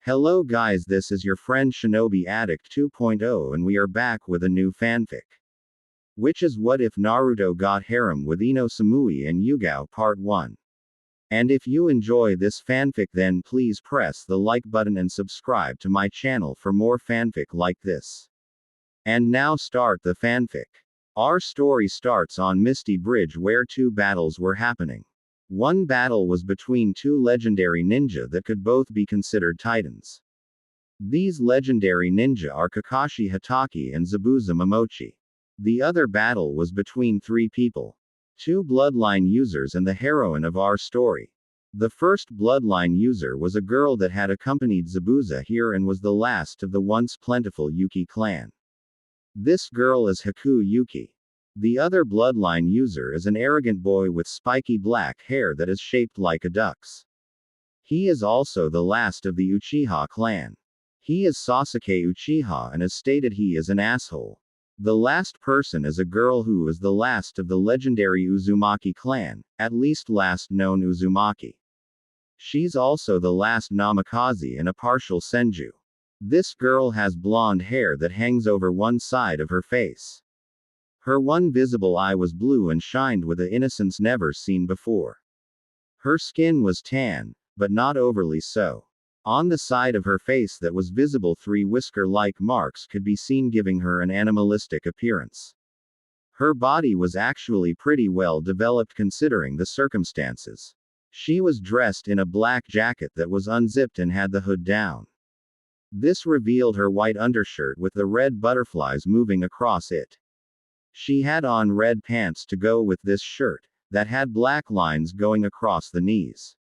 Hello guys, this is your friend Shinobi Addict 2.0 and we are back with a new fanfic. Which is What If Naruto Got Harem with Ino Samui and Yugao Part 1. And if you enjoy this fanfic then please press the like button and subscribe to my channel for more fanfic like this. And now start the fanfic. Our story starts on Misty Bridge where two battles were happening. One battle was between two legendary ninja that could both be considered titans. These legendary ninja are Kakashi Hatake and Zabuza Momochi. The other battle was between three people. Two bloodline users and the heroine of our story. The first bloodline user was a girl that had accompanied Zabuza here and was the last of the once plentiful Yuki clan. This girl is Haku Yuki. The other bloodline user is an arrogant boy with spiky black hair that is shaped like a duck's. He is also the last of the Uchiha clan. He is Sasuke Uchiha and has stated he is an asshole. The last person is a girl who is the last of the legendary Uzumaki clan, at least last known Uzumaki. She's also the last Namikaze and a partial Senju. This girl has blonde hair that hangs over one side of her face. Her one visible eye was blue and shined with a innocence never seen before. Her skin was tan, but not overly so. On the side of her face that was visible, three whisker-like marks could be seen, giving her an animalistic appearance. Her body was actually pretty well developed considering the circumstances. She was dressed in a black jacket that was unzipped and had the hood down. This revealed her white undershirt with the red butterflies moving across it. She had on red pants to go with this shirt, that had black lines going across the knees.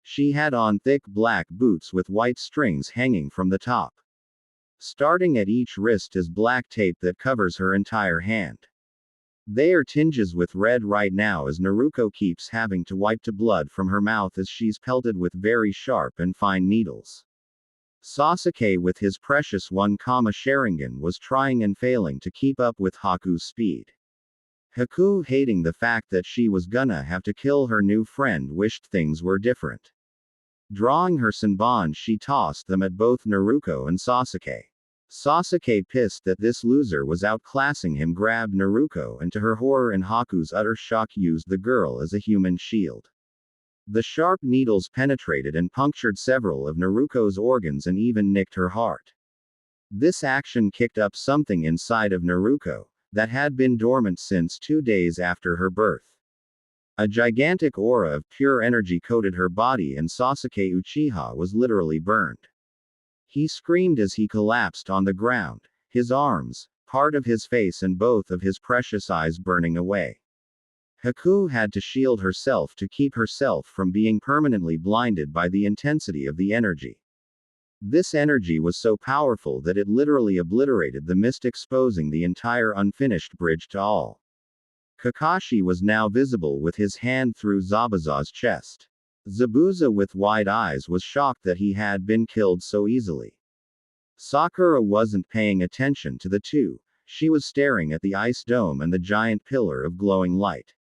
She had on thick black boots with white strings hanging from the top. Starting at each wrist is black tape that covers her entire hand. They are tinges with red right now as Naruto keeps having to wipe the blood from her mouth as she's pelted with very sharp and fine needles. Sasuke with his precious 1, Sharingan was trying and failing to keep up with Haku's speed. Haku, hating the fact that she was gonna have to kill her new friend, wished things were different. Drawing her Senbon, she tossed them at both Naruto and Sasuke. Sasuke, pissed that this loser was outclassing him, grabbed Naruto and to her horror and Haku's utter shock used the girl as a human shield. The sharp needles penetrated and punctured several of Naruto's organs and even nicked her heart. This action kicked up something inside of Naruto that had been dormant since 2 days after her birth. A gigantic aura of pure energy coated her body and Sasuke Uchiha was literally burned. He screamed as he collapsed on the ground, his arms, part of his face and both of his precious eyes burning away. Haku had to shield herself to keep herself from being permanently blinded by the intensity of the energy. This energy was so powerful that it literally obliterated the mist, exposing the entire unfinished bridge to all. Kakashi was now visible with his hand through Zabuza's chest. Zabuza with wide eyes was shocked that he had been killed so easily. Sakura wasn't paying attention to the two, she was staring at the ice dome and the giant pillar of glowing light.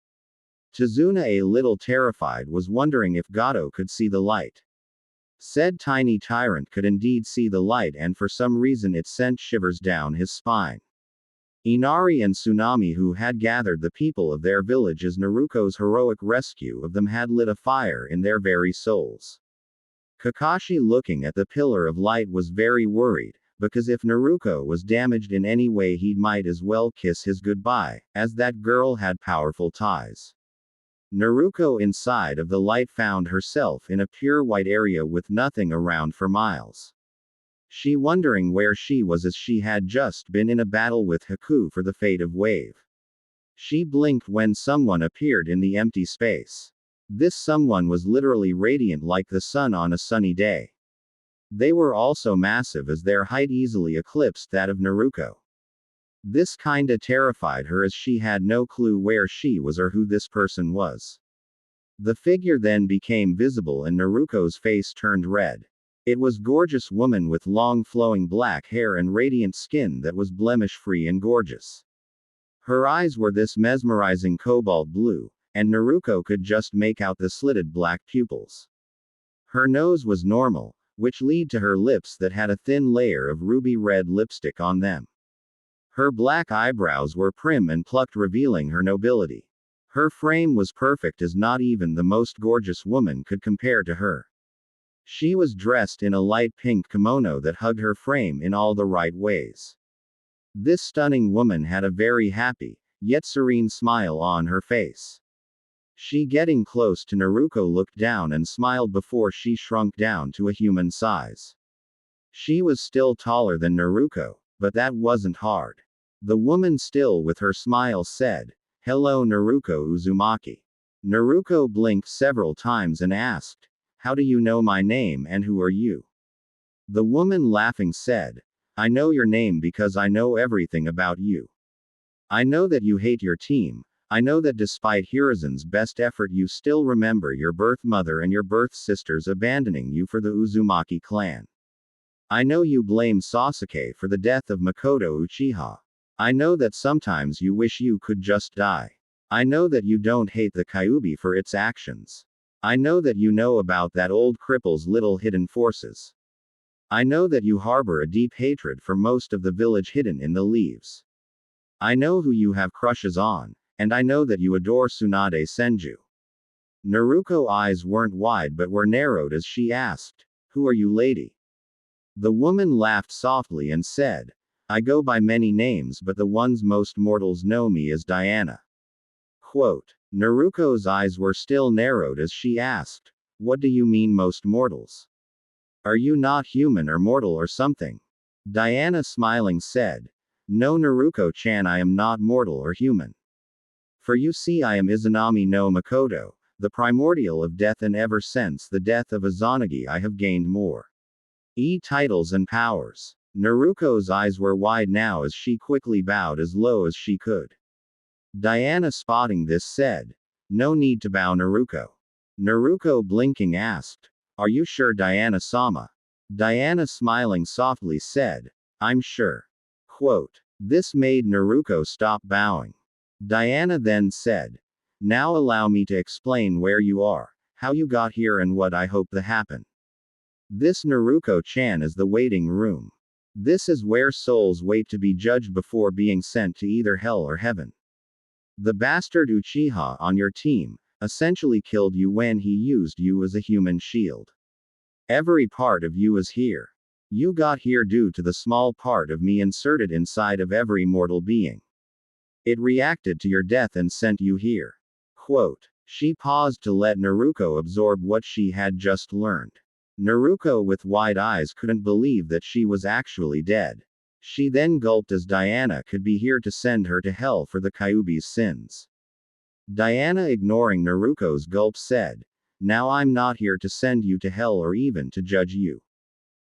Tazuna, a little terrified, was wondering if Gato could see the light. Said tiny tyrant could indeed see the light, and for some reason it sent shivers down his spine. Inari and Tsunami, who had gathered the people of their village as Naruto's heroic rescue of them, had lit a fire in their very souls. Kakashi, looking at the pillar of light, was very worried, because if Naruto was damaged in any way he might as well kiss his goodbye, as that girl had powerful ties. Naruto inside of the light found herself in a pure white area with nothing around for miles. She wondering where she was as she had just been in a battle with Haku for the fate of Wave. She blinked when someone appeared in the empty space. This someone was literally radiant like the sun on a sunny day. They were also massive as their height easily eclipsed that of Naruto. This kinda terrified her as she had no clue where she was or who this person was. The figure then became visible and Naruto's face turned red. It was a gorgeous woman with long flowing black hair and radiant skin that was blemish-free and gorgeous. Her eyes were this mesmerizing cobalt blue, and Naruto could just make out the slitted black pupils. Her nose was normal, which lead to her lips that had a thin layer of ruby red lipstick on them. Her black eyebrows were prim and plucked, revealing her nobility. Her frame was perfect, as not even the most gorgeous woman could compare to her. She was dressed in a light pink kimono that hugged her frame in all the right ways. This stunning woman had a very happy, yet serene smile on her face. She, getting close to Naruto, looked down and smiled before she shrunk down to a human size. She was still taller than Naruto, but that wasn't hard. The woman, still with her smile, said, "Hello Naruto Uzumaki." Naruto blinked several times and asked, "How do you know my name and who are you?" The woman, laughing, said, "I know your name because I know everything about you. I know that you hate your team. I know that despite Hiruzen's best effort you still remember your birth mother and your birth sisters abandoning you for the Uzumaki clan. I know you blame Sasuke for the death of Makoto Uchiha. I know that sometimes you wish you could just die. I know that you don't hate the Kyuubi for its actions. I know that you know about that old cripple's little hidden forces. I know that you harbor a deep hatred for most of the village hidden in the leaves. I know who you have crushes on, and I know that you adore Tsunade Senju." Naruto's eyes weren't wide but were narrowed as she asked, "Who are you, lady?" The woman laughed softly and said, "I go by many names, but the ones most mortals know me as Diana." Quote. Naruto's eyes were still narrowed as she asked, "What do you mean most mortals? Are you not human or mortal or something?" Diana, smiling, said, "No Naruto-chan, I am not mortal or human. For you see, I am Izanami no Makoto, the primordial of death, and ever since the death of Izanagi I have gained more titles and powers." Naruto's eyes were wide now as she quickly bowed as low as she could. Diana, spotting this, said, "No need to bow, Naruto." Naruto, blinking, asked, "Are you sure, Diana-sama?" Diana, smiling softly, said, "I'm sure." Quote. This made Naruto stop bowing. Diana then said, "Now allow me to explain where you are, how you got here, and what I hope to happen. This, Naruto-chan, is the waiting room. This is where souls wait to be judged before being sent to either hell or heaven. The bastard Uchiha on your team essentially killed you when he used you as a human shield. Every part of you is here. You got here due to the small part of me inserted inside of every mortal being. It reacted to your death and sent you here." Quote. She paused to let Naruto absorb what she had just learned. Naruto, with wide eyes, couldn't believe that she was actually dead. She then gulped as Diana could be here to send her to hell for the Kyuubi's sins. Diana, ignoring Naruto's gulp, said, "Now I'm not here to send you to hell or even to judge you.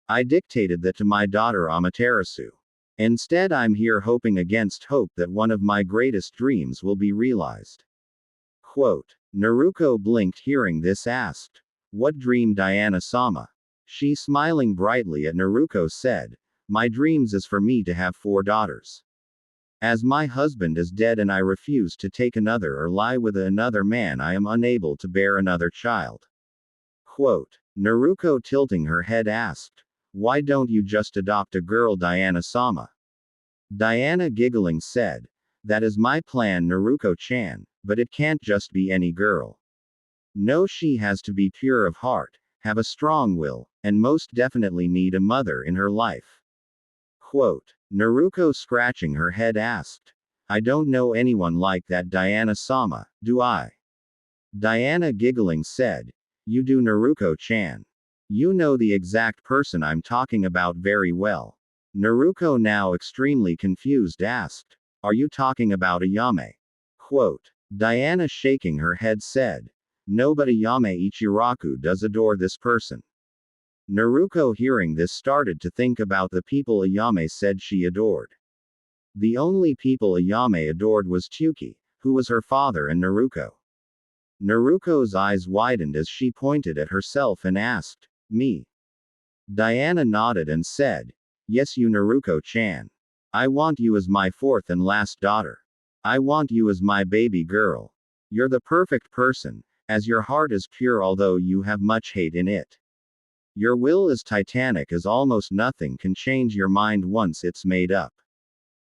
I dictated that to my daughter Amaterasu. Instead, I'm here hoping against hope that one of my greatest dreams will be realized." Quote. Naruto blinked, hearing this, asked, "What dream, Diana-sama?" She, smiling brightly at Naruto, said, "My dreams is for me to have 4 daughters. As my husband is dead and I refuse to take another or lie with another man, I am unable to bear another child." Quote. Naruto, tilting her head, asked, "Why don't you just adopt a girl, Diana-sama?" Diana, giggling, said, "That is my plan, Naruto-chan, but it can't just be any girl. No, she has to be pure of heart, have a strong will, and most definitely need a mother in her life." Quote. Naruto, scratching her head, asked, "I don't know anyone like that, Diana-sama, do I?" Diana, giggling, said, "You do, Naruto-chan. You know the exact person I'm talking about very well." Naruto, now extremely confused, asked, "Are you talking about Ayame?" Quote. Diana, shaking her head, said, "No, but Ayame Ichiraku does adore this person." Naruto, hearing this, started to think about the people Ayame said she adored. The only people Ayame adored was Tsuki, who was her father, and Naruto. Naruto's eyes widened as she pointed at herself and asked, "Me?" Diana nodded and said, "Yes, you, Naruto-chan. I want you as my 4th and last daughter. I want you as my baby girl. You're the perfect person, as your heart is pure although you have much hate in it. Your will is titanic as almost nothing can change your mind once it's made up.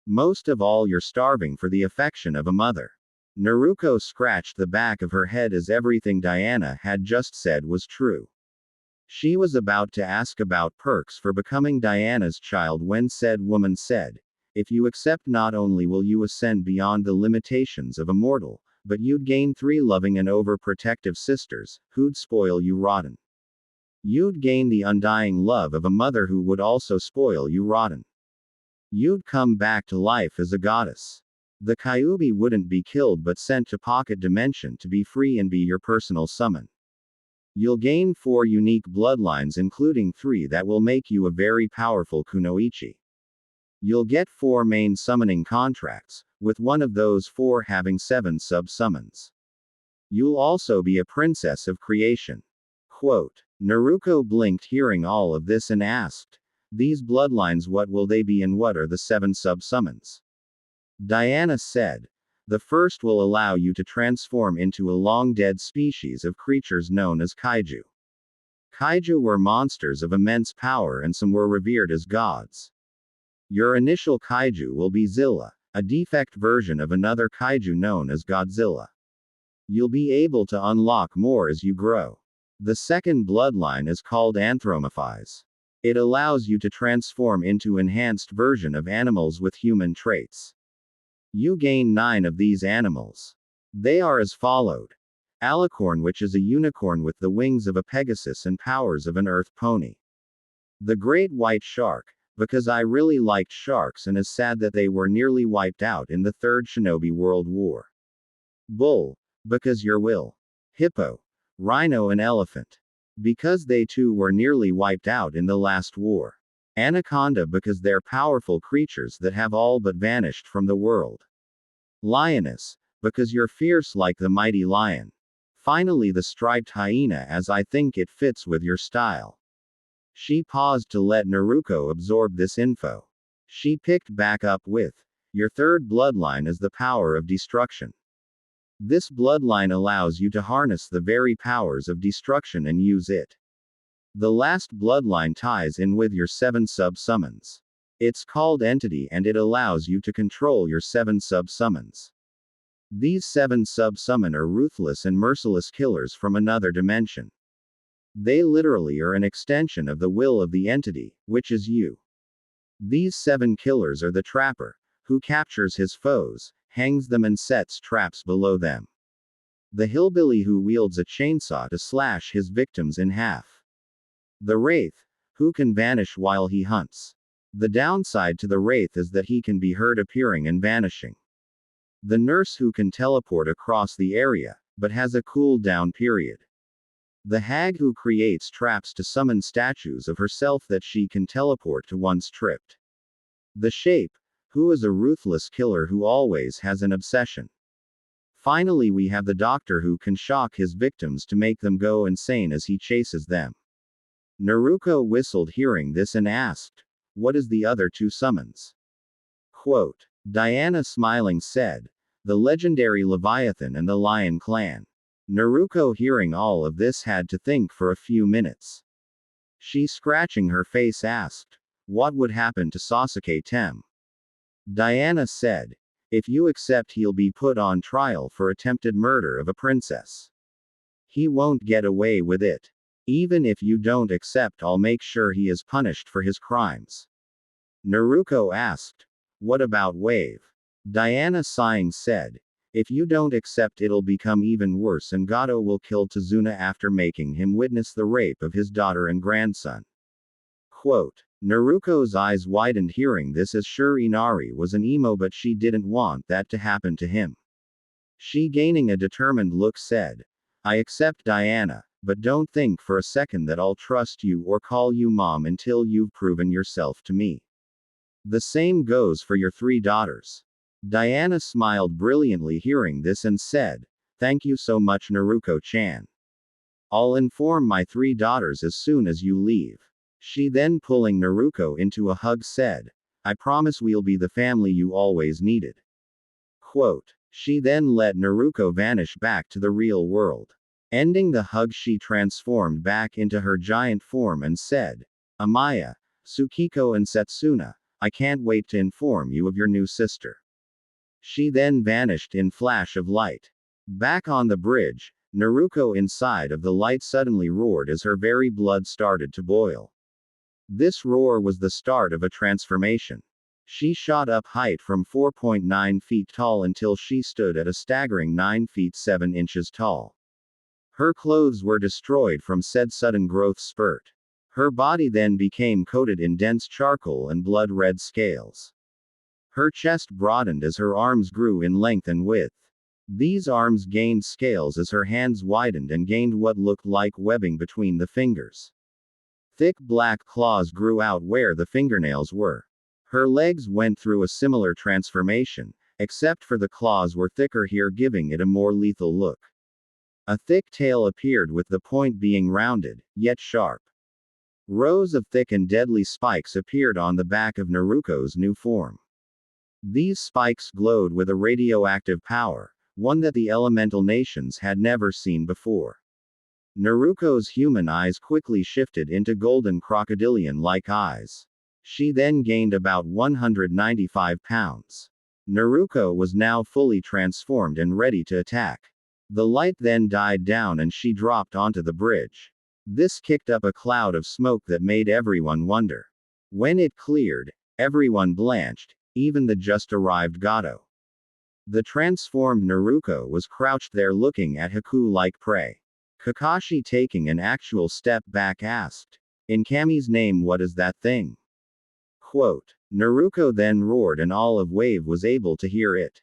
Most of all, you're starving for the affection of a mother. Naruko scratched the back of her head as everything Diana had just said was true. She was about to ask about perks for becoming Diana's child when said woman said, "If you accept, not only will you ascend beyond the limitations of a mortal, but you'd gain 3 loving and overprotective sisters, who'd spoil you rotten. You'd gain the undying love of a mother who would also spoil you rotten. You'd come back to life as a goddess. The Kyuubi wouldn't be killed but sent to Pocket Dimension to be free and be your personal summon. You'll gain 4 unique bloodlines, including 3 that will make you a very powerful kunoichi. You'll get 4 main summoning contracts, with one of those 4 having 7 sub-summons. You'll also be a princess of creation." Quote. Naruko blinked hearing all of this and asked, "These bloodlines, what will they be and what are the 7 sub-summons?" Diana said, "The first will allow you to transform into a long-dead species of creatures known as kaiju. Kaiju were monsters of immense power and some were revered as gods. Your initial kaiju will be Zilla, a defect version of another kaiju known as Godzilla. You'll be able to unlock more as you grow. The second bloodline is called Anthropomorphize. It allows you to transform into enhanced version of animals with human traits. You gain 9 of these animals. They are as followed. Alicorn, which is a unicorn with the wings of a Pegasus and powers of an earth pony. The Great White Shark, because I really liked sharks and is sad that they were nearly wiped out in the Third Shinobi World War. Bull, because your will. Hippo, rhino and elephant, because they too were nearly wiped out in the last war. Anaconda, because they're powerful creatures that have all but vanished from the world. Lioness, because you're fierce like the mighty lion. Finally, the striped hyena, as I think it fits with your style." She paused to let Naruko absorb this info. She picked back up with, "Your third bloodline is the power of destruction. This bloodline allows you to harness the very powers of destruction and use it. The last bloodline ties in with your 7 sub-summons. It's called Entity and it allows you to control your 7 sub-summons. These 7 sub-summon are ruthless and merciless killers from another dimension. They literally are an extension of the will of the entity, which is you. These 7 killers are the Trapper, who captures his foes, hangs them and sets traps below them. The Hillbilly, who wields a chainsaw to slash his victims in half. The Wraith, who can vanish while he hunts. The downside to the Wraith is that he can be heard appearing and vanishing. The Nurse, who can teleport across the area, but has a cool-down period. The Hag, who creates traps to summon statues of herself that she can teleport to once tripped. The Shape, who is a ruthless killer who always has an obsession. Finally, we have the Doctor, who can shock his victims to make them go insane as he chases them." Naruko whistled hearing this and asked, "What is the other 2 summons?" Quote. Diana smiling said, "The legendary Leviathan and the Lion Clan." Naruko hearing all of this had to think for a few minutes. She, scratching her face, asked, "What would happen to Sasuke Tem?" Diana said, "If you accept, he'll be put on trial for attempted murder of a princess. He won't get away with it. Even if you don't accept, I'll make sure he is punished for his crimes." Naruko asked, "What about Wave?" Diana sighing said, "If you don't accept, it'll become even worse and Gato will kill Tazuna after making him witness the rape of his daughter and grandson." Quote. Naruko's eyes widened hearing this, as sure Inari was an emo but she didn't want that to happen to him. She, gaining a determined look, said, "I accept, Diana, but don't think for a second that I'll trust you or call you mom until you've proven yourself to me. The same goes for your 3 daughters." Diana smiled brilliantly hearing this and said, "Thank you so much, Naruko-chan. I'll inform my 3 daughters as soon as you leave." She then, pulling Naruko into a hug, said, "I promise we'll be the family you always needed." Quote. She then let Naruko vanish back to the real world. Ending the hug, she transformed back into her giant form and said, Amaya, Tsukiko and Setsuna, I can't wait to inform you of your new sister. She then vanished in flash of light. Back on the bridge, Naruto inside of the light suddenly roared as her very blood started to boil. This roar was the start of a transformation. She shot up height from 4.9 feet tall until she stood at a staggering 9 feet 7 inches tall. Her clothes were destroyed from said sudden growth spurt. Her body then became coated in dense charcoal and blood-red scales. Her chest broadened as her arms grew in length and width. These arms gained scales as her hands widened and gained what looked like webbing between the fingers. Thick black claws grew out where the fingernails were. Her legs went through a similar transformation, except for the claws were thicker here, giving it a more lethal look. A thick tail appeared with the point being rounded, yet sharp. Rows of thick and deadly spikes appeared on the back of Naruto's new form. These spikes glowed with a radioactive power, one that the elemental nations had never seen before. Naruto's human eyes quickly shifted into golden crocodilian-like eyes. She then gained about 195 pounds. Naruto was now fully transformed and ready to attack. The light then died down and she dropped onto the bridge. This kicked up a cloud of smoke that made everyone wonder. When it cleared, everyone blanched, even the just arrived Gato. The transformed Naruto was crouched there looking at Haku like prey. Kakashi, taking an actual step back, asked, "In Kami's name, what is that thing?" Quote. Naruto then roared and Olive Wave was able to hear it.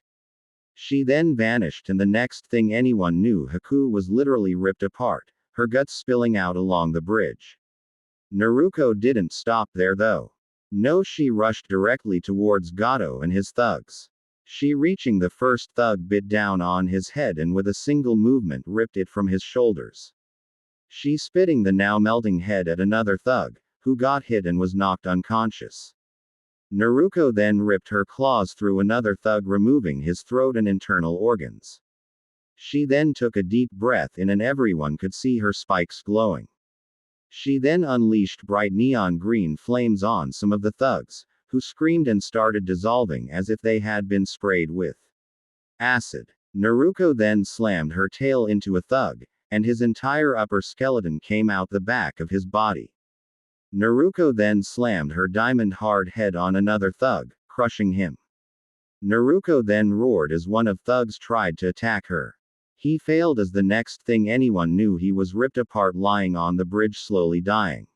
She then vanished and the next thing anyone knew, Haku was literally ripped apart, her guts spilling out along the bridge. Naruto didn't stop there though. No, she rushed directly towards Gato and his thugs. She, reaching the first thug, bit down on his head and with a single movement ripped it from his shoulders. She spitting the now melting head at another thug, who got hit and was knocked unconscious. Naruto then ripped her claws through another thug, removing his throat and internal organs. She then took a deep breath in and everyone could see her spikes glowing. She then unleashed bright neon green flames on some of the thugs, who screamed and started dissolving as if they had been sprayed with acid. Naruto then slammed her tail into a thug, and his entire upper skeleton came out the back of his body. Naruto then slammed her diamond-hard head on another thug, crushing him. Naruto then roared as one of thugs tried to attack her. He failed as the next thing anyone knew, he was ripped apart lying on the bridge slowly dying.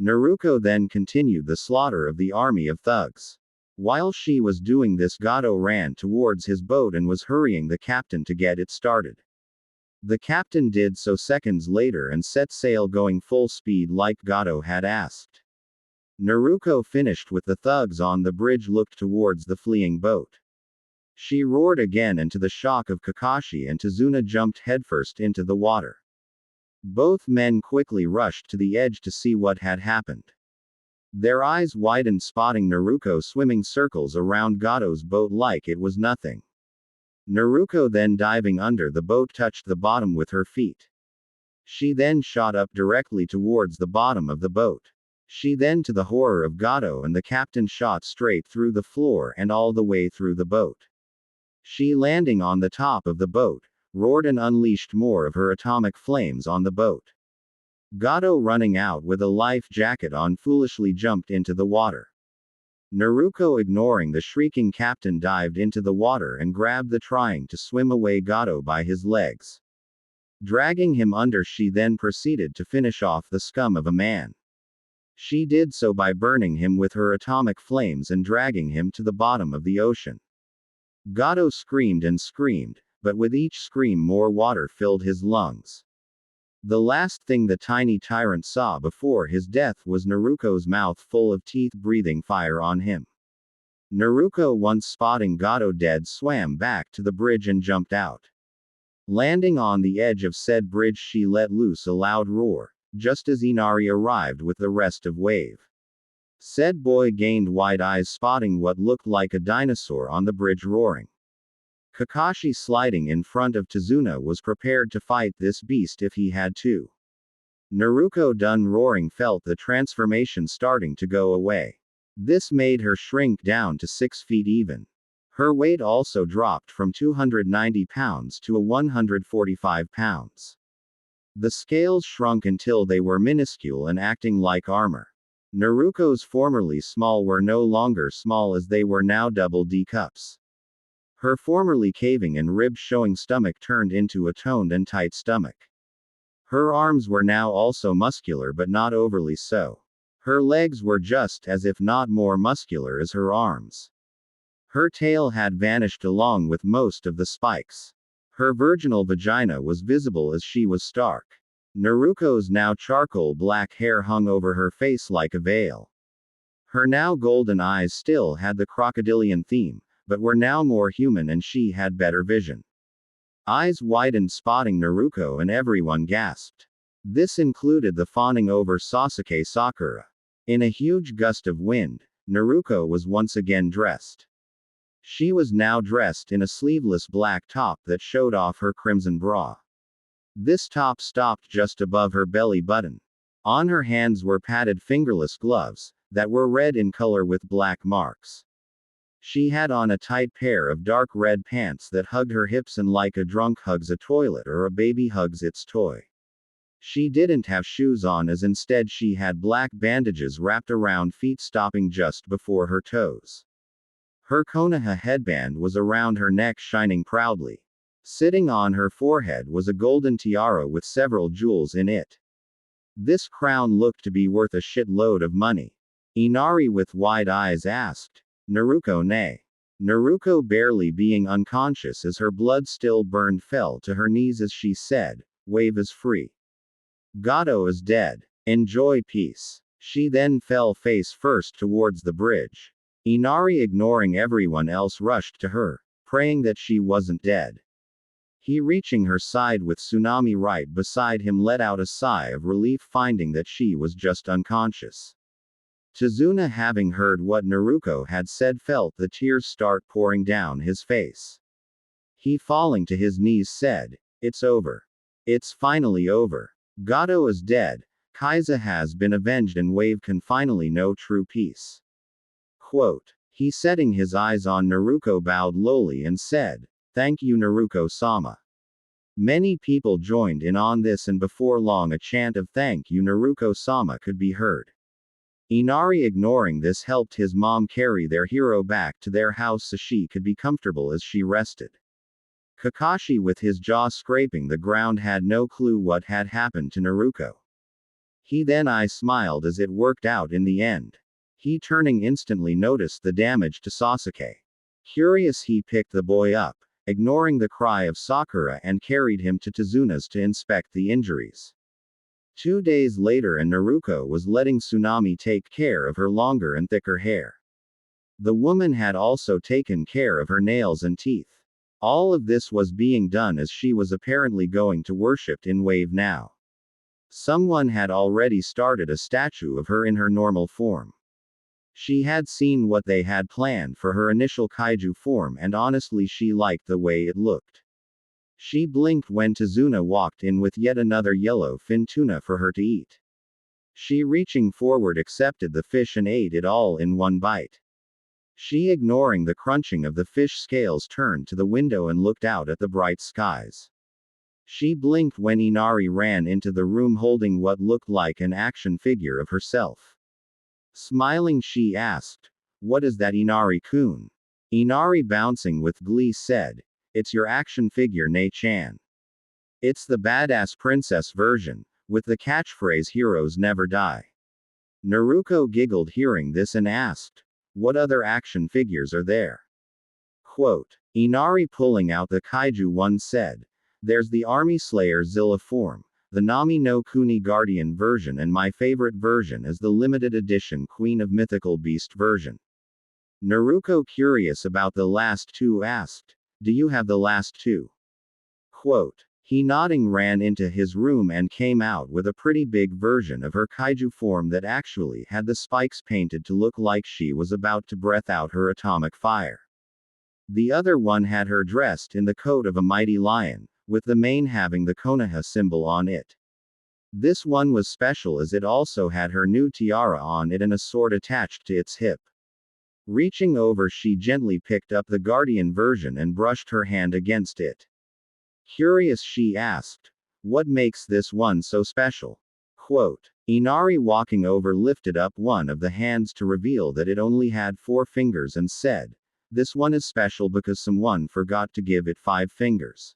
Naruto then continued the slaughter of the army of thugs. While she was doing this, Gato ran towards his boat and was hurrying the captain to get it started. The captain did so seconds later and set sail going full speed like Gato had asked. Naruto, finished with the thugs on the bridge, looked towards the fleeing boat. She roared again and to the shock of Kakashi and Tazuna jumped headfirst into the water. Both men quickly rushed to the edge to see what had happened. Their eyes widened, spotting Naruto swimming circles around Gato's boat like it was nothing. Naruto then, diving under the boat, touched the bottom with her feet. She then shot up directly towards the bottom of the boat. She then, to the horror of Gato and the captain, shot straight through the floor and all the way through the boat. She, landing on the top of the boat, roared and unleashed more of her atomic flames on the boat. Gato, running out with a life jacket on, foolishly jumped into the water. Naruto, ignoring the shrieking captain, dived into the water and grabbed the trying to swim away Gato by his legs. Dragging him under, she then proceeded to finish off the scum of a man. She did so by burning him with her atomic flames and dragging him to the bottom of the ocean. Gato screamed and screamed, but with each scream more water filled his lungs. The last thing the tiny tyrant saw before his death was Naruto's mouth full of teeth breathing fire on him. Naruto, once spotting Gato dead, swam back to the bridge and jumped out. Landing on the edge of said bridge, she let loose a loud roar, just as Inari arrived with the rest of Wave. Said boy gained wide eyes, spotting what looked like a dinosaur on the bridge roaring. Kakashi, sliding in front of Tazuna, was prepared to fight this beast if he had to. Naruto, done roaring, felt the transformation starting to go away. This made her shrink down to 6 feet even. Her weight also dropped from 290 pounds to 145 pounds. The scales shrunk until they were minuscule and acting like armor. Naruto's formerly small were no longer small, as they were now double D cups. Her formerly caving and ribs showing stomach turned into a toned and tight stomach. Her arms were now also muscular, but not overly so. Her legs were just as if not more muscular as her arms. Her tail had vanished along with most of the spikes. Her virginal vagina was visible as she was stark. Naruto's now charcoal black hair hung over her face like a veil. Her now golden eyes still had the crocodilian theme, but were now more human, and she had better vision. Eyes widened, spotting Naruto, and everyone gasped. This included the fawning over Sasuke Sakura. In a huge gust of wind, Naruto was once again dressed. She was now dressed in a sleeveless black top that showed off her crimson bra. This top stopped just above her belly button. On her hands were padded fingerless gloves, that were red in color with black marks. She had on a tight pair of dark red pants that hugged her hips, and like a drunk hugs a toilet or a baby hugs its toy. She didn't have shoes on, as instead she had black bandages wrapped around feet stopping just before her toes. Her Konoha headband was around her neck, shining proudly. Sitting on her forehead was a golden tiara with several jewels in it. This crown looked to be worth a shitload of money. Inari, with wide eyes, asked, "Naruto, nay?" Naruto, barely being unconscious as her blood still burned, fell to her knees as she said, "Wave is free. Gato is dead. Enjoy peace." She then fell face first towards the bridge. Inari, ignoring everyone else, rushed to her, praying that she wasn't dead. He, reaching her side with Tsunami right beside him, let out a sigh of relief, finding that she was just unconscious. Tazuna, having heard what Naruto had said, felt the tears start pouring down his face. He, falling to his knees, said, "It's over. It's finally over. Gato is dead. Kaiza has been avenged, and Wave can finally know true peace." Quote. He, setting his eyes on Naruto, bowed lowly and said, "Thank you, Naruto-sama." Many people joined in on this, and before long a chant of "Thank you, Naruto-sama" could be heard. Inari, ignoring this, helped his mom carry their hero back to their house so she could be comfortable as she rested. Kakashi, with his jaw scraping the ground, had no clue what had happened to Naruto. He then smiled as it worked out in the end. He, turning, instantly noticed the damage to Sasuke. Curious, he picked the boy up, ignoring the cry of Sakura, and carried him to Tazuna's to inspect the injuries. 2 days later, and Naruto was letting Tsunami take care of her longer and thicker hair. The woman had also taken care of her nails and teeth. All of this was being done as she was apparently going to worship in Wave now. Someone had already started a statue of her in her normal form. She had seen what they had planned for her initial kaiju form, and honestly she liked the way it looked. She blinked when Tazuna walked in with yet another yellow-fin tuna for her to eat. She, reaching forward, accepted the fish and ate it all in one bite. She, ignoring the crunching of the fish scales, turned to the window and looked out at the bright skies. She blinked when Inari ran into the room holding what looked like an action figure of herself. Smiling, she asked, "What is that, Inari-kun?" Inari, bouncing with glee, said, "It's your action figure, Nei-chan. It's the badass princess version, with the catchphrase 'Heroes never die.'" Naruto giggled hearing this and asked, "What other action figures are there?" Quote. Inari, pulling out the kaiju one, said, "There's the Army Slayer Zilla form, the Nami no Kuni Guardian version, and my favorite version is the limited edition Queen of Mythical Beast version." Naruto, curious about the last two, asked, "Do you have the last two?" Quote. He, nodding, ran into his room and came out with a pretty big version of her kaiju form that actually had the spikes painted to look like she was about to breath out her atomic fire. The other one had her dressed in the coat of a mighty lion, with the mane having the Konoha symbol on it. This one was special as it also had her new tiara on it and a sword attached to its hip. Reaching over, she gently picked up the guardian version and brushed her hand against it. Curious, she asked, "What makes this one so special?" Quote. Inari, walking over, lifted up one of the hands to reveal that it only had 4 fingers and said, "This one is special because someone forgot to give it 5 fingers."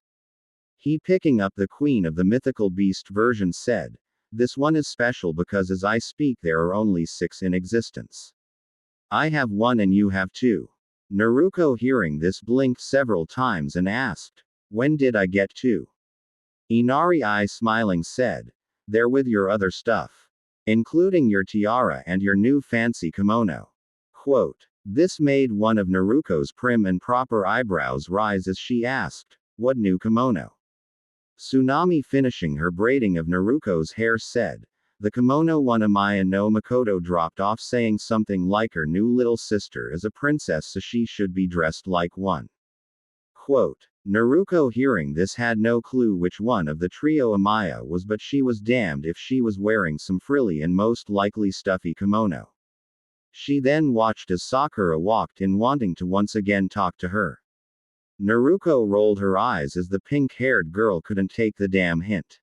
He, picking up the Queen of the Mythical Beast version, said, "This one is special because as I speak there are only 6 in existence. I have 1 and you have 2. Naruto, hearing this, blinked several times and asked, "When did I get 2? Inari, smiling, said, "They're with your other stuff. Including your tiara and your new fancy kimono." Quote. This made one of Naruto's prim and proper eyebrows rise as she asked, "What new kimono?" Tsunami, finishing her braiding of Naruto's hair, said, "The kimono one Amaya no Makoto dropped off, saying something like her new little sister is a princess so she should be dressed like one." Quote. Naruto, hearing this, had no clue which one of the trio Amaya was, but she was damned if she was wearing some frilly and most likely stuffy kimono. She then watched as Sakura walked in, wanting to once again talk to her. Naruto rolled her eyes as the pink-haired girl couldn't take the damn hint.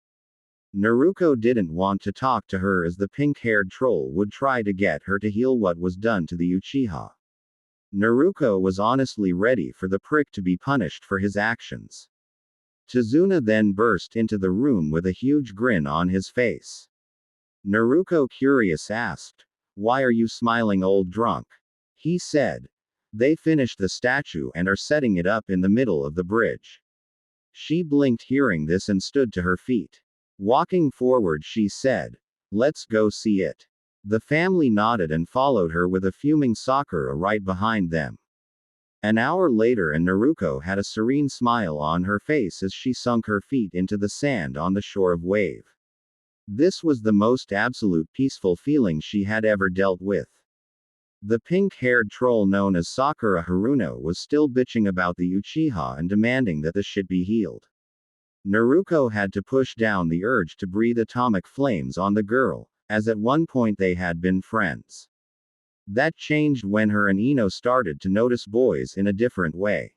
Naruto didn't want to talk to her as the pink-haired troll would try to get her to heal what was done to the Uchiha. Naruto was honestly ready for the prick to be punished for his actions. Tazuna then burst into the room with a huge grin on his face. Naruto, curious, asked, "Why are you smiling, old drunk?" He said, "They finished the statue and are setting it up in the middle of the bridge." She blinked hearing this and stood to her feet. Walking forward, she said, "Let's go see it." The family nodded and followed her with a fuming Sakura right behind them. An hour later, and Naruto had a serene smile on her face as she sunk her feet into the sand on the shore of Wave. This was the most absolute peaceful feeling she had ever dealt with. The pink-haired troll known as Sakura Haruno was still bitching about the Uchiha and demanding that the shit be healed. Naruto had to push down the urge to breathe atomic flames on the girl, as at one point they had been friends. That changed when her and Ino started to notice boys in a different way.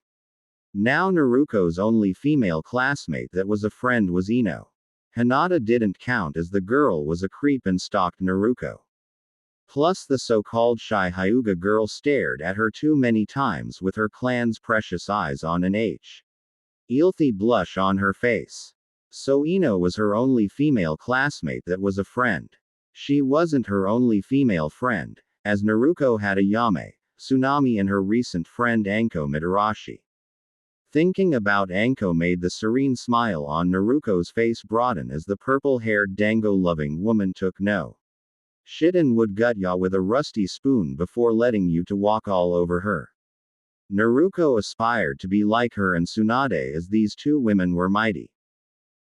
Now Naruto's only female classmate that was a friend was Ino. Hinata didn't count as the girl was a creep and stalked Naruto. Plus the so-called shy Hyuga girl stared at her too many times with her clan's precious eyes on an healthy blush on her face. So Ino was her only female classmate that was a friend. She wasn't her only female friend, as Naruto had Ayame, Tsunami, and her recent friend Anko Midarashi. Thinking about Anko made the serene smile on Naruto's face broaden as the purple-haired dango-loving woman took no shit and would gut ya with a rusty spoon before letting you to walk all over her. Naruto aspired to be like her and Tsunade as these two women were mighty.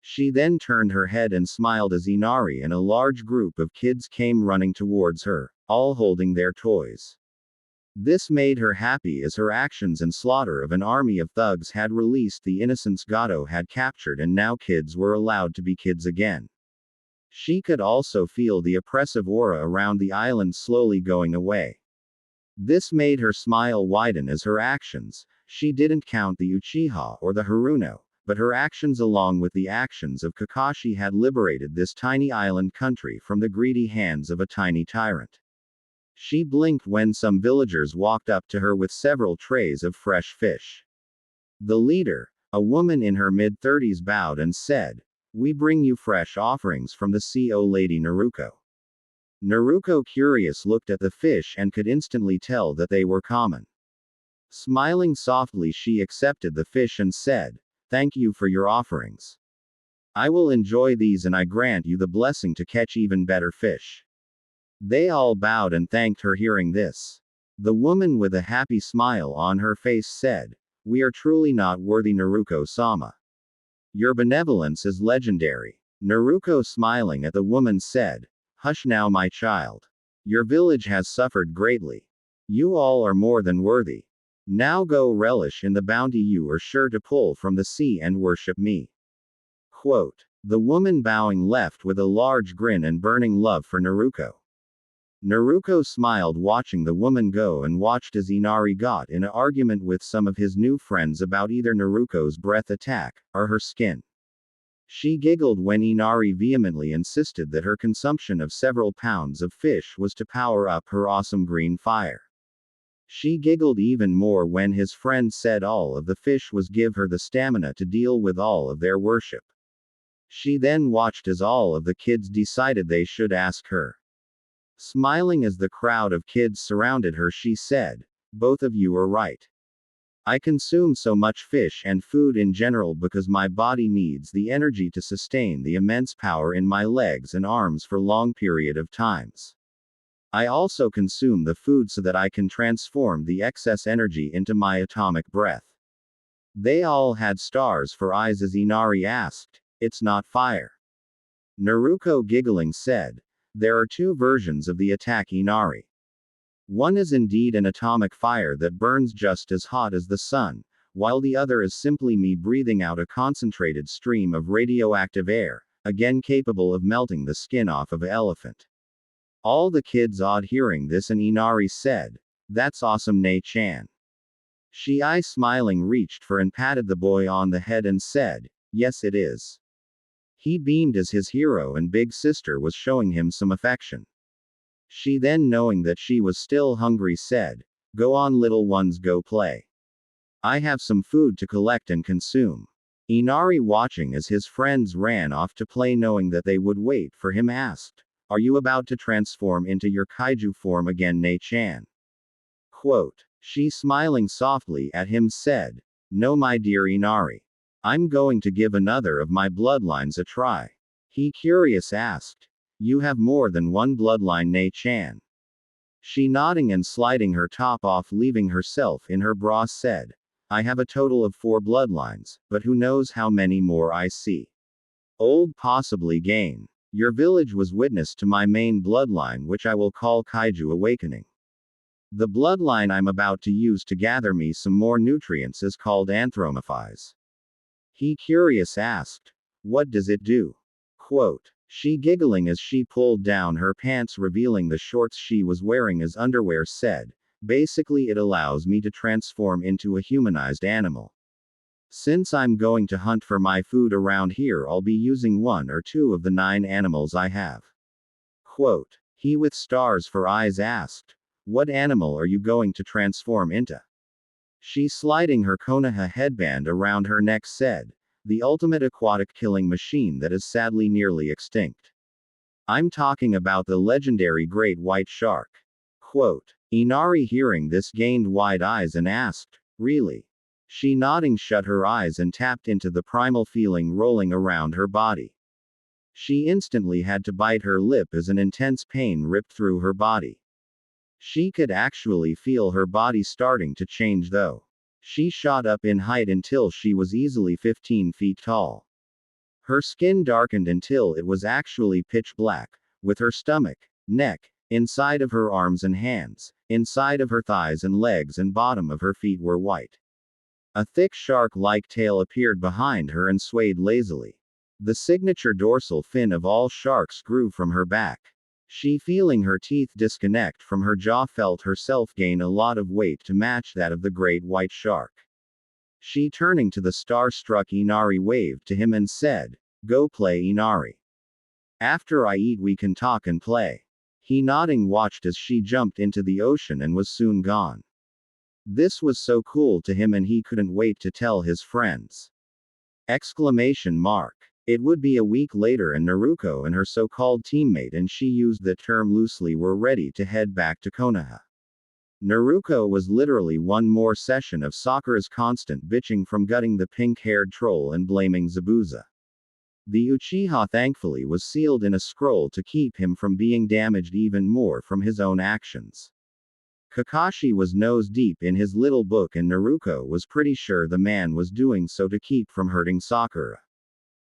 She then turned her head and smiled as Inari and a large group of kids came running towards her, all holding their toys. This made her happy as her actions and slaughter of an army of thugs had released the innocents Gato had captured, and now kids were allowed to be kids again. She could also feel the oppressive aura around the island slowly going away. This made her smile widen as her actions, she didn't count the Uchiha or the Haruno, but her actions along with the actions of Kakashi had liberated this tiny island country from the greedy hands of a tiny tyrant. She blinked when some villagers walked up to her with several trays of fresh fish. The leader, a woman in her mid-30s, bowed and said, "We bring you fresh offerings from the sea, O Lady Naruto." Naruto, curious, looked at the fish and could instantly tell that they were common. Smiling softly, she accepted the fish and said, "Thank you for your offerings. I will enjoy these and I grant you the blessing to catch even better fish." They all bowed and thanked her hearing this. The woman with a happy smile on her face said, "We are truly not worthy, Naruto-sama. Your benevolence is legendary." Naruto, smiling at the woman, said, "Hush now, my child. Your village has suffered greatly. You all are more than worthy. Now go relish in the bounty you are sure to pull from the sea and worship me. Quote. The woman bowing left with a large grin and burning love for Naruto. Naruto smiled watching the woman go and watched as Inari got in an argument with some of his new friends about either Naruto's breath attack, or her skin. She giggled when Inari vehemently insisted that her consumption of several pounds of fish was to power up her awesome green fire. She giggled even more when his friend said all of the fish was give her the stamina to deal with all of their worship. She then watched as all of the kids decided they should ask her. Smiling as the crowd of kids surrounded her, she said, "Both of you are right. I consume so much fish and food in general because my body needs the energy to sustain the immense power in my legs and arms for long period of times. I also consume the food so that I can transform the excess energy into my atomic breath." They all had stars for eyes as Inari asked, "It's not fire?" Naruto giggling said, "There are two versions of the attack Inari. One is indeed an atomic fire that burns just as hot as the sun, while the other is simply me breathing out a concentrated stream of radioactive air, again capable of melting the skin off of an elephant." All the kids awed hearing this and Inari said, "That's awesome Ne-chan." She smiling reached for and patted the boy on the head and said, "Yes it is." He beamed as his hero and big sister was showing him some affection. She then, knowing that she was still hungry, said, "Go on little ones, go play. I have some food to collect and consume." Inari, watching as his friends ran off to play knowing that they would wait for him, asked, "Are you about to transform into your kaiju form again Ne-chan?" Quote. She smiling softly at him said, "No my dear Inari. I'm going to give another of my bloodlines a try." He curious asked, "You have more than one bloodline Ne-chan?" She nodding and sliding her top off leaving herself in her bra said, "I have a total of 4 bloodlines, but who knows how many more I see. Old possibly gain. Your village was witness to my main bloodline which I will call Kaiju Awakening. The bloodline I'm about to use to gather me some more nutrients is called Anthromorphize." He curious asked, "What does it do?" Quote. She giggling as she pulled down her pants revealing the shorts she was wearing as underwear said, "Basically it allows me to transform into a humanized animal. Since I'm going to hunt for my food around here, I'll be using 1 or 2 of the 9 animals I have." Quote. He with stars for eyes asked, "What animal are you going to transform into?" She sliding her Konoha headband around her neck said, "The ultimate aquatic killing machine that is sadly nearly extinct. I'm talking about the legendary great white shark." Quote. Inari hearing this gained wide eyes and asked, "Really?" She nodding shut her eyes and tapped into the primal feeling rolling around her body. She instantly had to bite her lip as an intense pain ripped through her body. She could actually feel her body starting to change though. She shot up in height until she was easily 15 feet tall. Her skin darkened until it was actually pitch black, with her stomach, neck, inside of her arms and hands, inside of her thighs and legs and bottom of her feet were white. A thick shark-like tail appeared behind her and swayed lazily. The signature dorsal fin of all sharks grew from her back. She feeling her teeth disconnect from her jaw felt herself gain a lot of weight to match that of the great white shark. She turning to the star-struck Inari waved to him and said, "Go play Inari. After I eat we can talk and play." He nodding watched as she jumped into the ocean and was soon gone. This was so cool to him and he couldn't wait to tell his friends. Exclamation mark. It would be a week later and Naruto and her so-called teammate, and she used the term loosely, were ready to head back to Konoha. Naruto was literally one more session of Sakura's constant bitching from gutting the pink-haired troll and blaming Zabuza. The Uchiha thankfully was sealed in a scroll to keep him from being damaged even more from his own actions. Kakashi was nose deep in his little book and Naruto was pretty sure the man was doing so to keep from hurting Sakura.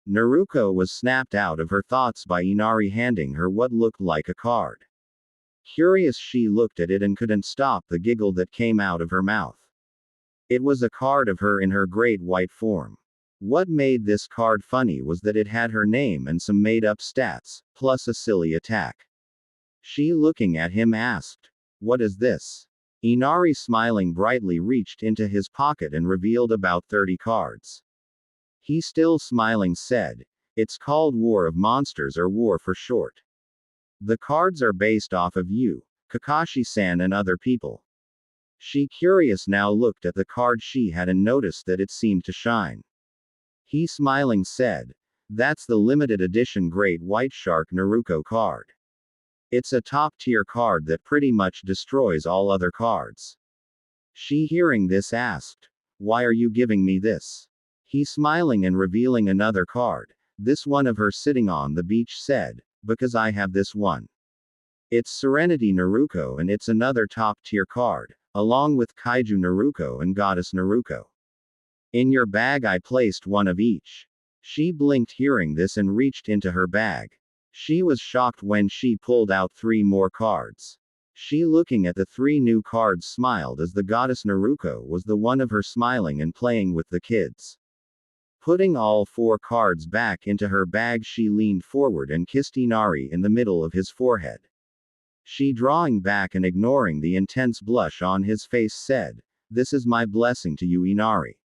Naruto was snapped out of her thoughts by Inari handing her what looked like a card. Curious, she looked at it and couldn't stop the giggle that came out of her mouth. It was a card of her in her great white form. What made this card funny was that it had her name and some made-up stats, plus a silly attack. She, looking at him, asked, "What is this?" Inari, smiling brightly, reached into his pocket and revealed about 30 cards. He, still smiling, said, "It's called War of Monsters, or War for short. The cards are based off of you, Kakashi-san, and other people." She, curious now, looked at the card she had and noticed that it seemed to shine. He, smiling, said, "That's the limited edition Great White Shark Naruto card. It's a top-tier card that pretty much destroys all other cards." She, hearing this, asked, "Why are you giving me this?" He, smiling and revealing another card, this one of her sitting on the beach, said, "Because I have this one. It's Serenity Naruto, and it's another top-tier card, along with Kaiju Naruto and Goddess Naruto. In your bag I placed one of each." She blinked hearing this and reached into her bag. She was shocked when she pulled out 3 more cards. She, looking at the 3 new cards, smiled as the Goddess Naruto was the one of her smiling and playing with the kids. Putting all 4 cards back into her bag, she leaned forward and kissed Inari in the middle of his forehead. She, drawing back and ignoring the intense blush on his face, said, "This is my blessing to you, Inari.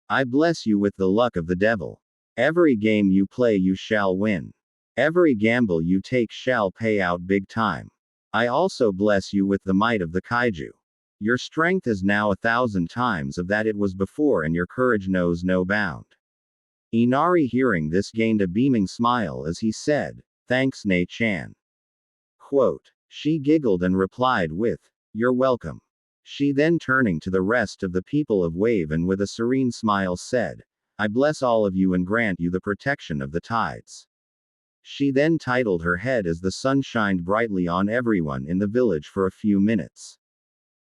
I bless you with the luck of the devil. Every game you play you shall win. Every gamble you take shall pay out big time. I also bless you with the might of the kaiju. Your strength is now 1,000 times of that it was before, and your courage knows no bound." Inari, hearing this, gained a beaming smile as he said, "Thanks, Ne-chan." Quote. She giggled and replied with, "You're welcome." She then, turning to the rest of the people of Wave and with a serene smile, said, "I bless all of you and grant you the protection of the tides." She then titled her head as the sun shined brightly on everyone in the village for a few minutes.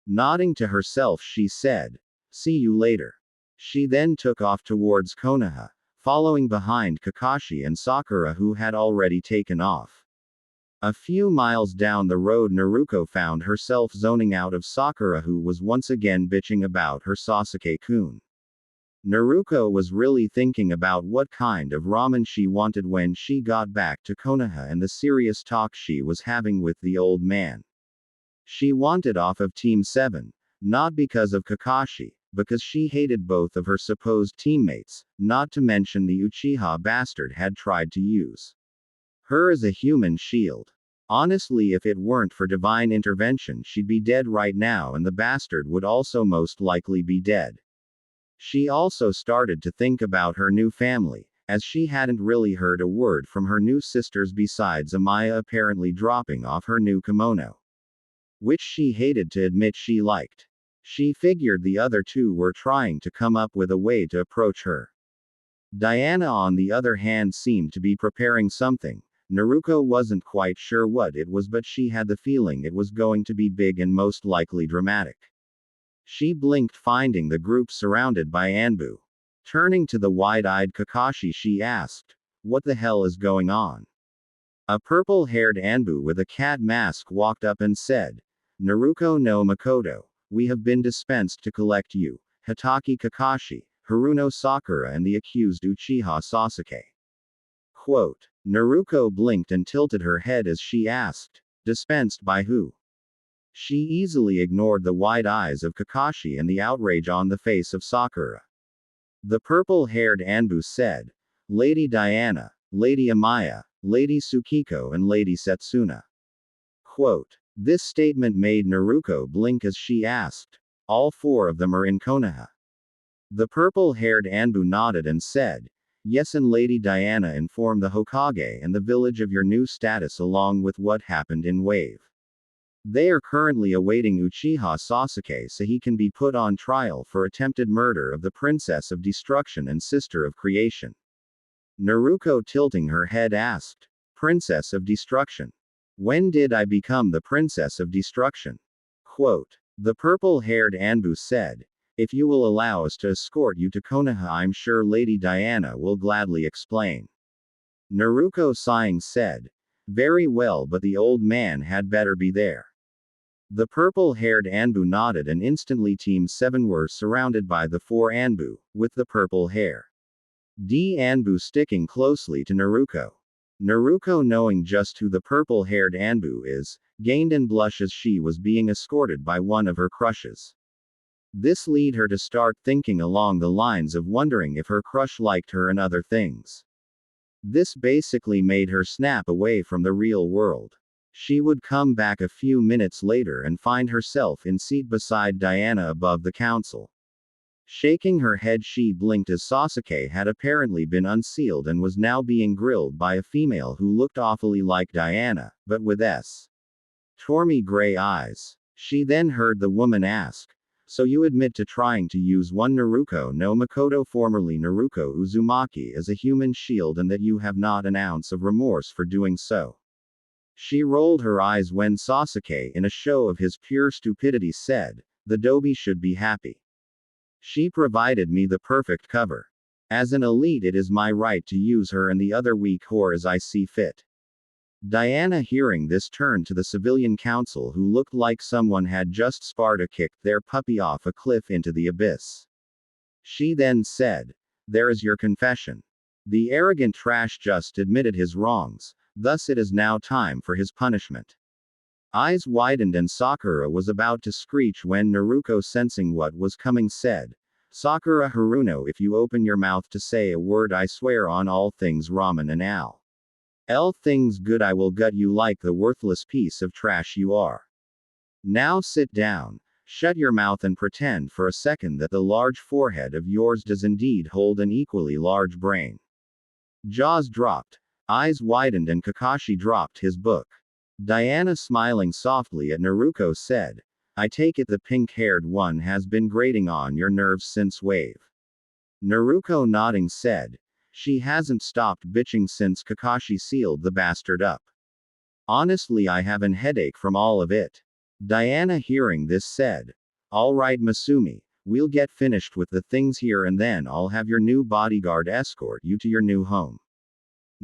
Nodding to herself, she said, "See you later." She then took off towards Konoha, following behind Kakashi and Sakura, who had already taken off. A few miles down the road, Naruto found herself zoning out of Sakura, who was once again bitching about her Sasuke-kun. Naruto was really thinking about what kind of ramen she wanted when she got back to Konoha and the serious talk she was having with the old man. She wanted off of Team 7, not because of Kakashi, because she hated both of her supposed teammates, not to mention the Uchiha bastard had tried to use her as a human shield. Honestly, if it weren't for divine intervention, she'd be dead right now, and the bastard would also most likely be dead. She also started to think about her new family, as she hadn't really heard a word from her new sisters besides Amaya apparently dropping off her new kimono, which she hated to admit she liked. She figured the other 2 were trying to come up with a way to approach her. Diana, on the other hand, seemed to be preparing something. Naruto wasn't quite sure what it was, but she had the feeling it was going to be big and most likely dramatic. She blinked, finding the group surrounded by Anbu. Turning to the wide-eyed Kakashi, she asked, "What the hell is going on?" A purple-haired Anbu with a cat mask walked up and said, "Naruto no Makoto, we have been dispensed to collect you, Hitaki Kakashi, Haruno Sakura, and the accused Uchiha Sasuke." Quote. Naruto blinked and tilted her head as she asked, "Dispensed by who?" She easily ignored the wide eyes of Kakashi and the outrage on the face of Sakura. The purple-haired Anbu said, "Lady Diana, Lady Amaya, Lady Tsukiko, and Lady Setsuna." Quote. This statement made Naruto blink as she asked, "All 4 of them are in Konoha?" The purple-haired Anbu nodded and said, "Yes, and Lady Diana informed the Hokage and the village of your new status along with what happened in Wave. They are currently awaiting Uchiha Sasuke so he can be put on trial for attempted murder of the Princess of Destruction and Sister of Creation." Naruto, tilting her head, asked, "Princess of Destruction? When did I become the Princess of Destruction?" Quote. The purple-haired Anbu said, "If you will allow us to escort you to Konoha, I'm sure Lady Diana will gladly explain." Naruto, sighing, said, "Very well, but the old man had better be there." The purple-haired Anbu nodded, and instantly Team 7 were surrounded by the 4 Anbu, with the purple hair. Anbu sticking closely to Naruto. Naruto, knowing just who the purple-haired Anbu is, gained an blush as she was being escorted by one of her crushes. This led her to start thinking along the lines of wondering if her crush liked her and other things. This basically made her snap away from the real world. She would come back a few minutes later and find herself in seat beside Diana above the council. Shaking her head, she blinked as Sasuke had apparently been unsealed and was now being grilled by a female who looked awfully like Diana, but with stormy gray eyes. She then heard the woman ask, "So you admit to trying to use one Naruto no Makoto, formerly Naruto Uzumaki, as a human shield, and that you have not an ounce of remorse for doing so?" She rolled her eyes when Sasuke, in a show of his pure stupidity, said, "The Dobi should be happy. She provided me the perfect cover. As an elite, it is my right to use her and the other weak whore as I see fit." Diana, hearing this, turned to the civilian council, who looked like someone had just Sparta kicked their puppy off a cliff into the abyss. She then said, "There is your confession. The arrogant trash just admitted his wrongs, thus it is now time for his punishment." Eyes widened, and Sakura was about to screech when Naruto, sensing what was coming, said, "Sakura Haruno, if you open your mouth to say a word, I swear on all things ramen and all things good, I will gut you like the worthless piece of trash you are. Now sit down, shut your mouth, and pretend for a second that the large forehead of yours does indeed hold an equally large brain." Jaws dropped, eyes widened, and Kakashi dropped his book. Diana, smiling softly at Naruto, said, "I take it the pink-haired one has been grating on your nerves since wave." Naruto, nodding, said, "She hasn't stopped bitching since Kakashi sealed the bastard up. Honestly, I have an headache from all of it." Diana, hearing this, said, "All right, Masumi, we'll get finished with the things here and then I'll have your new bodyguard escort you to your new home."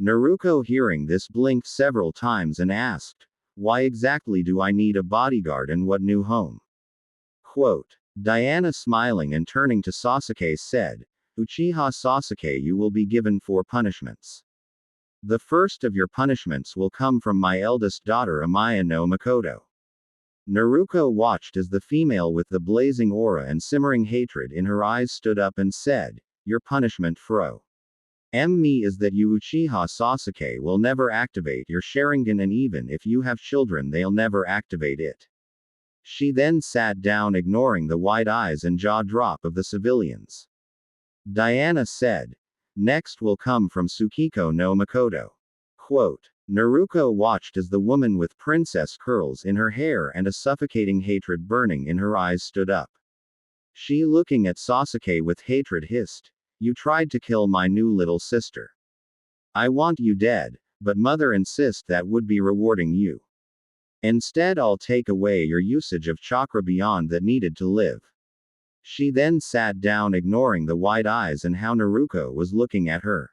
Naruto, hearing this, blinked several times and asked, "Why exactly do I need a bodyguard, and what new home?" Quote. Diana, smiling and turning to Sasuke, said, "Uchiha Sasuke, you will be given 4 punishments. The first of your punishments will come from my eldest daughter Amaya no Makoto." Naruto watched as the female with the blazing aura and simmering hatred in her eyes stood up and said, "Your punishment fro. Me is that you Uchiha Sasuke will never activate your Sharingan, and even if you have children they'll never activate it." She then sat down, ignoring the wide eyes and jaw drop of the civilians. Diana said, "Next will come from Tsukiko no Makoto." Quote. Naruto watched as the woman with princess curls in her hair and a suffocating hatred burning in her eyes stood up. She, looking at Sasuke with hatred, hissed, "You tried to kill my new little sister. I want you dead, but mother insists that would be rewarding you. Instead, I'll take away your usage of chakra beyond that needed to live." She then sat down, ignoring the wide eyes and how Naruto was looking at her.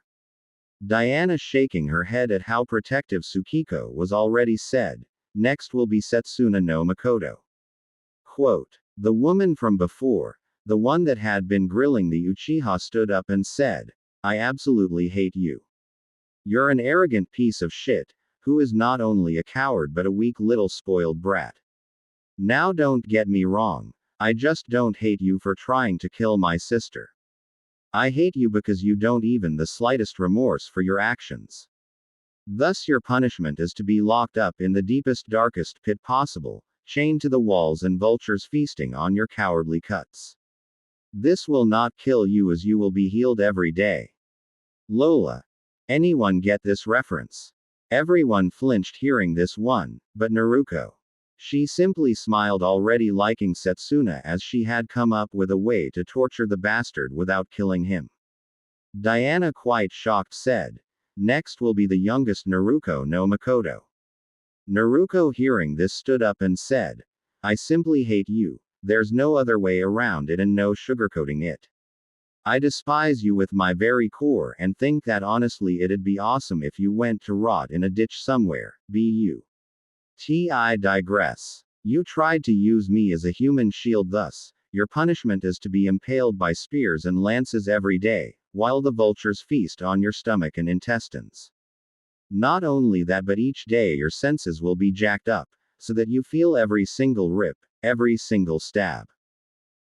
Diana, shaking her head at how protective Tsukiko was already, said, "Next will be Setsuna no Makoto." Quote. The woman from before, the one that had been grilling the Uchiha, stood up and said, "I absolutely hate you. You're an arrogant piece of shit, who is not only a coward but a weak little spoiled brat. Now don't get me wrong, I just don't hate you for trying to kill my sister. I hate you because you don't even the slightest remorse for your actions. Thus your punishment is to be locked up in the deepest, darkest pit possible, chained to the walls and vultures feasting on your cowardly cuts. This will not kill you, as you will be healed every day." Lola. Anyone get this reference? Everyone flinched hearing this one, but Naruto. She simply smiled, already liking Setsuna, as she had come up with a way to torture the bastard without killing him. Diana, quite shocked, said, "Next will be the youngest Naruto no Makoto." Naruto, hearing this, stood up and said, "I simply hate you. There's no other way around it and no sugarcoating it. I despise you with my very core and think that honestly it'd be awesome if you went to rot in a ditch somewhere, I digress. You tried to use me as a human shield, thus, your punishment is to be impaled by spears and lances every day, while the vultures feast on your stomach and intestines. Not only that, but each day your senses will be jacked up, so that you feel every single rip, every single stab.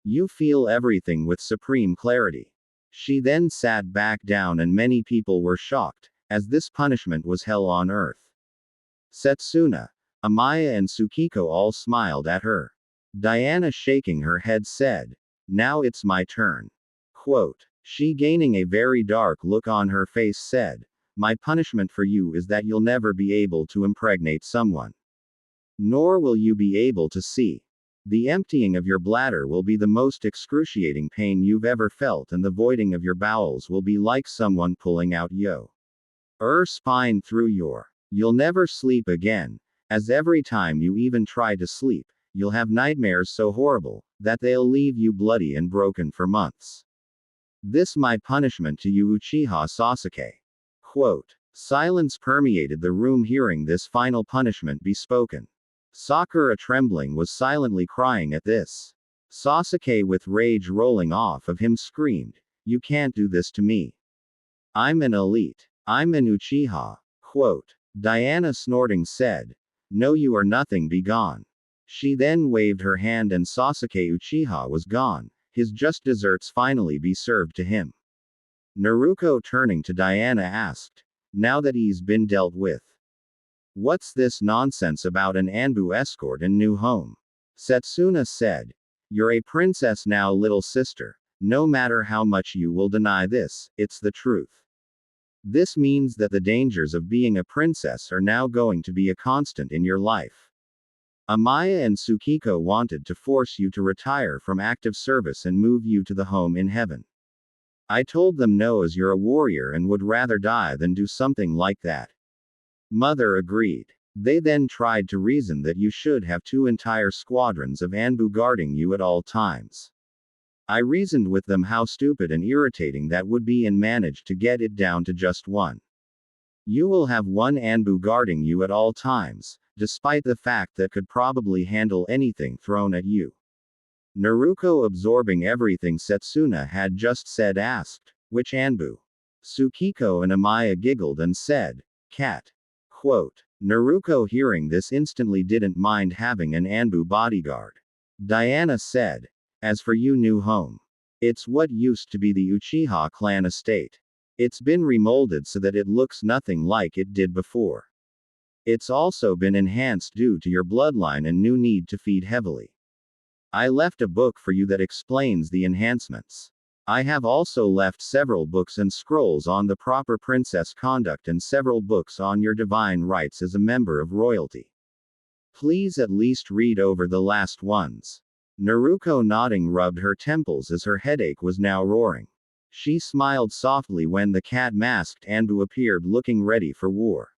You feel everything with supreme clarity. She then sat back down, and many people were shocked, as this punishment was hell on earth. Setsuna, Amaya, and Tsukiko all smiled at her. Diana, shaking her head, said, "Now it's my turn." Quote. She, gaining a very dark look on her face, said, "My punishment for you is that you'll never be able to impregnate someone. Nor will you be able to see. The emptying of your bladder will be the most excruciating pain you've ever felt, and the voiding of your bowels will be like someone pulling out your spine through your. You'll never sleep again, as every time you even try to sleep, you'll have nightmares so horrible that they'll leave you bloody and broken for months. This my punishment to you, Uchiha Sasuke." Quote. Silence permeated the room hearing this final punishment be spoken. Sakura, trembling, was silently crying at this. Sasuke, with rage rolling off of him, screamed, "You can't do this to me. I'm an elite. I'm an Uchiha." Quote. Diana, snorting, said, "No, you are nothing, be gone." She then waved her hand, and Sasuke Uchiha was gone, his just desserts finally be served to him. Naruto, turning to Diana, asked, "Now that he's been dealt with, what's this nonsense about an Anbu escort and new home?" Setsuna said, "You're a princess now, little sister. No matter how much you will deny this, it's the truth. This means that the dangers of being a princess are now going to be a constant in your life. Amaya and Tsukiko wanted to force you to retire from active service and move you to the home in heaven. I told them no, as you're a warrior and would rather die than do something like that. Mother agreed. They then tried to reason that you should have 2 entire squadrons of Anbu guarding you at all times. I reasoned with them how stupid and irritating that would be and managed to get it down to just 1. You will have 1 Anbu guarding you at all times, despite the fact that could probably handle anything thrown at you." Naruto, absorbing everything Setsuna had just said, asked, "Which Anbu?" Tsukiko and Amaya giggled and said, "Cat." Quote. Naruto, hearing this, instantly didn't mind having an Anbu bodyguard. Diana said, "As for you new home, it's what used to be the Uchiha clan estate. It's been remolded so that it looks nothing like it did before. It's also been enhanced due to your bloodline and new need to feed heavily. I left a book for you that explains the enhancements. I have also left several books and scrolls on the proper princess conduct and several books on your divine rights as a member of royalty. Please at least read over the last ones." Naruto, nodding, rubbed her temples as her headache was now roaring. She smiled softly when the cat-masked Anbu appeared, looking ready for war.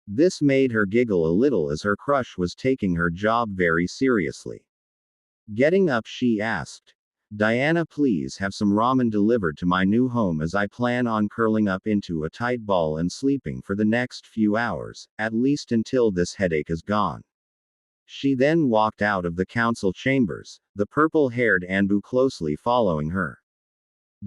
This made her giggle a little, as her crush was taking her job very seriously. Getting up, she asked, "Diana, please have some ramen delivered to my new home, as I plan on curling up into a tight ball and sleeping for the next few hours, at least until this headache is gone." She then walked out of the council chambers, the purple-haired Anbu closely following her.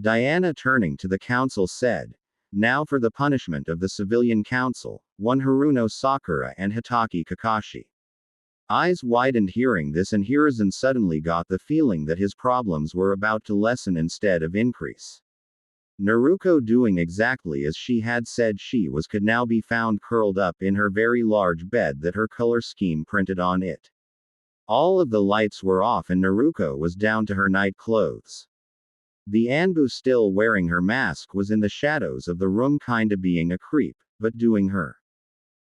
Diana, turning to the council, said, "Now for the punishment of the civilian council, one Haruno Sakura and Hitaki Kakashi." Eyes widened hearing this, and Hiruzen suddenly got the feeling that his problems were about to lessen instead of increase. Naruto, doing exactly as she had said she was, could now be found curled up in her very large bed that her color scheme printed on it. All of the lights were off, and Naruto was down to her night clothes. The Anbu, still wearing her mask, was in the shadows of the room, kinda being a creep, but doing her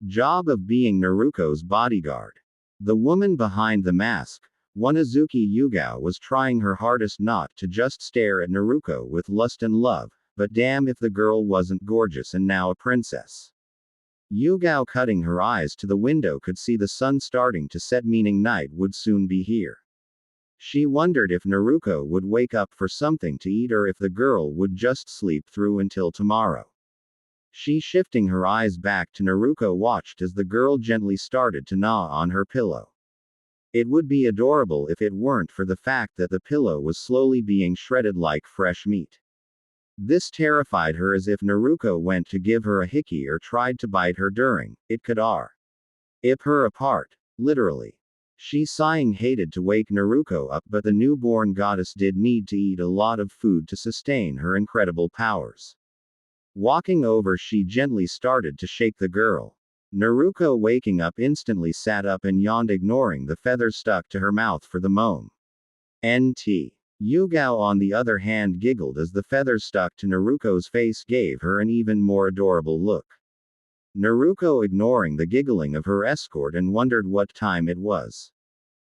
job of being Naruto's bodyguard. The woman behind the mask, Wanazuki Yugao, was trying her hardest not to just stare at Naruto with lust and love, but damn if the girl wasn't gorgeous and now a princess. Yugao, cutting her eyes to the window, could see the sun starting to set, meaning night would soon be here. She wondered if Naruto would wake up for something to eat, or if the girl would just sleep through until tomorrow. She, shifting her eyes back to Naruto, watched as the girl gently started to gnaw on her pillow. It would be adorable if it weren't for the fact that the pillow was slowly being shredded like fresh meat. This terrified her, as if Naruto went to give her a hickey or tried to bite her during, it could rip her apart. Literally. She sighing hated to wake Naruto up, but the newborn goddess did need to eat a lot of food to sustain her incredible powers. Walking over, she gently started to shake the girl. Naruto, waking up, instantly sat up and yawned, ignoring the feathers stuck to her mouth for the moment. Yugao, on the other hand, giggled as the feathers stuck to Naruto's face gave her an even more adorable look. Naruto, ignoring the giggling of her escort, and wondered what time it was.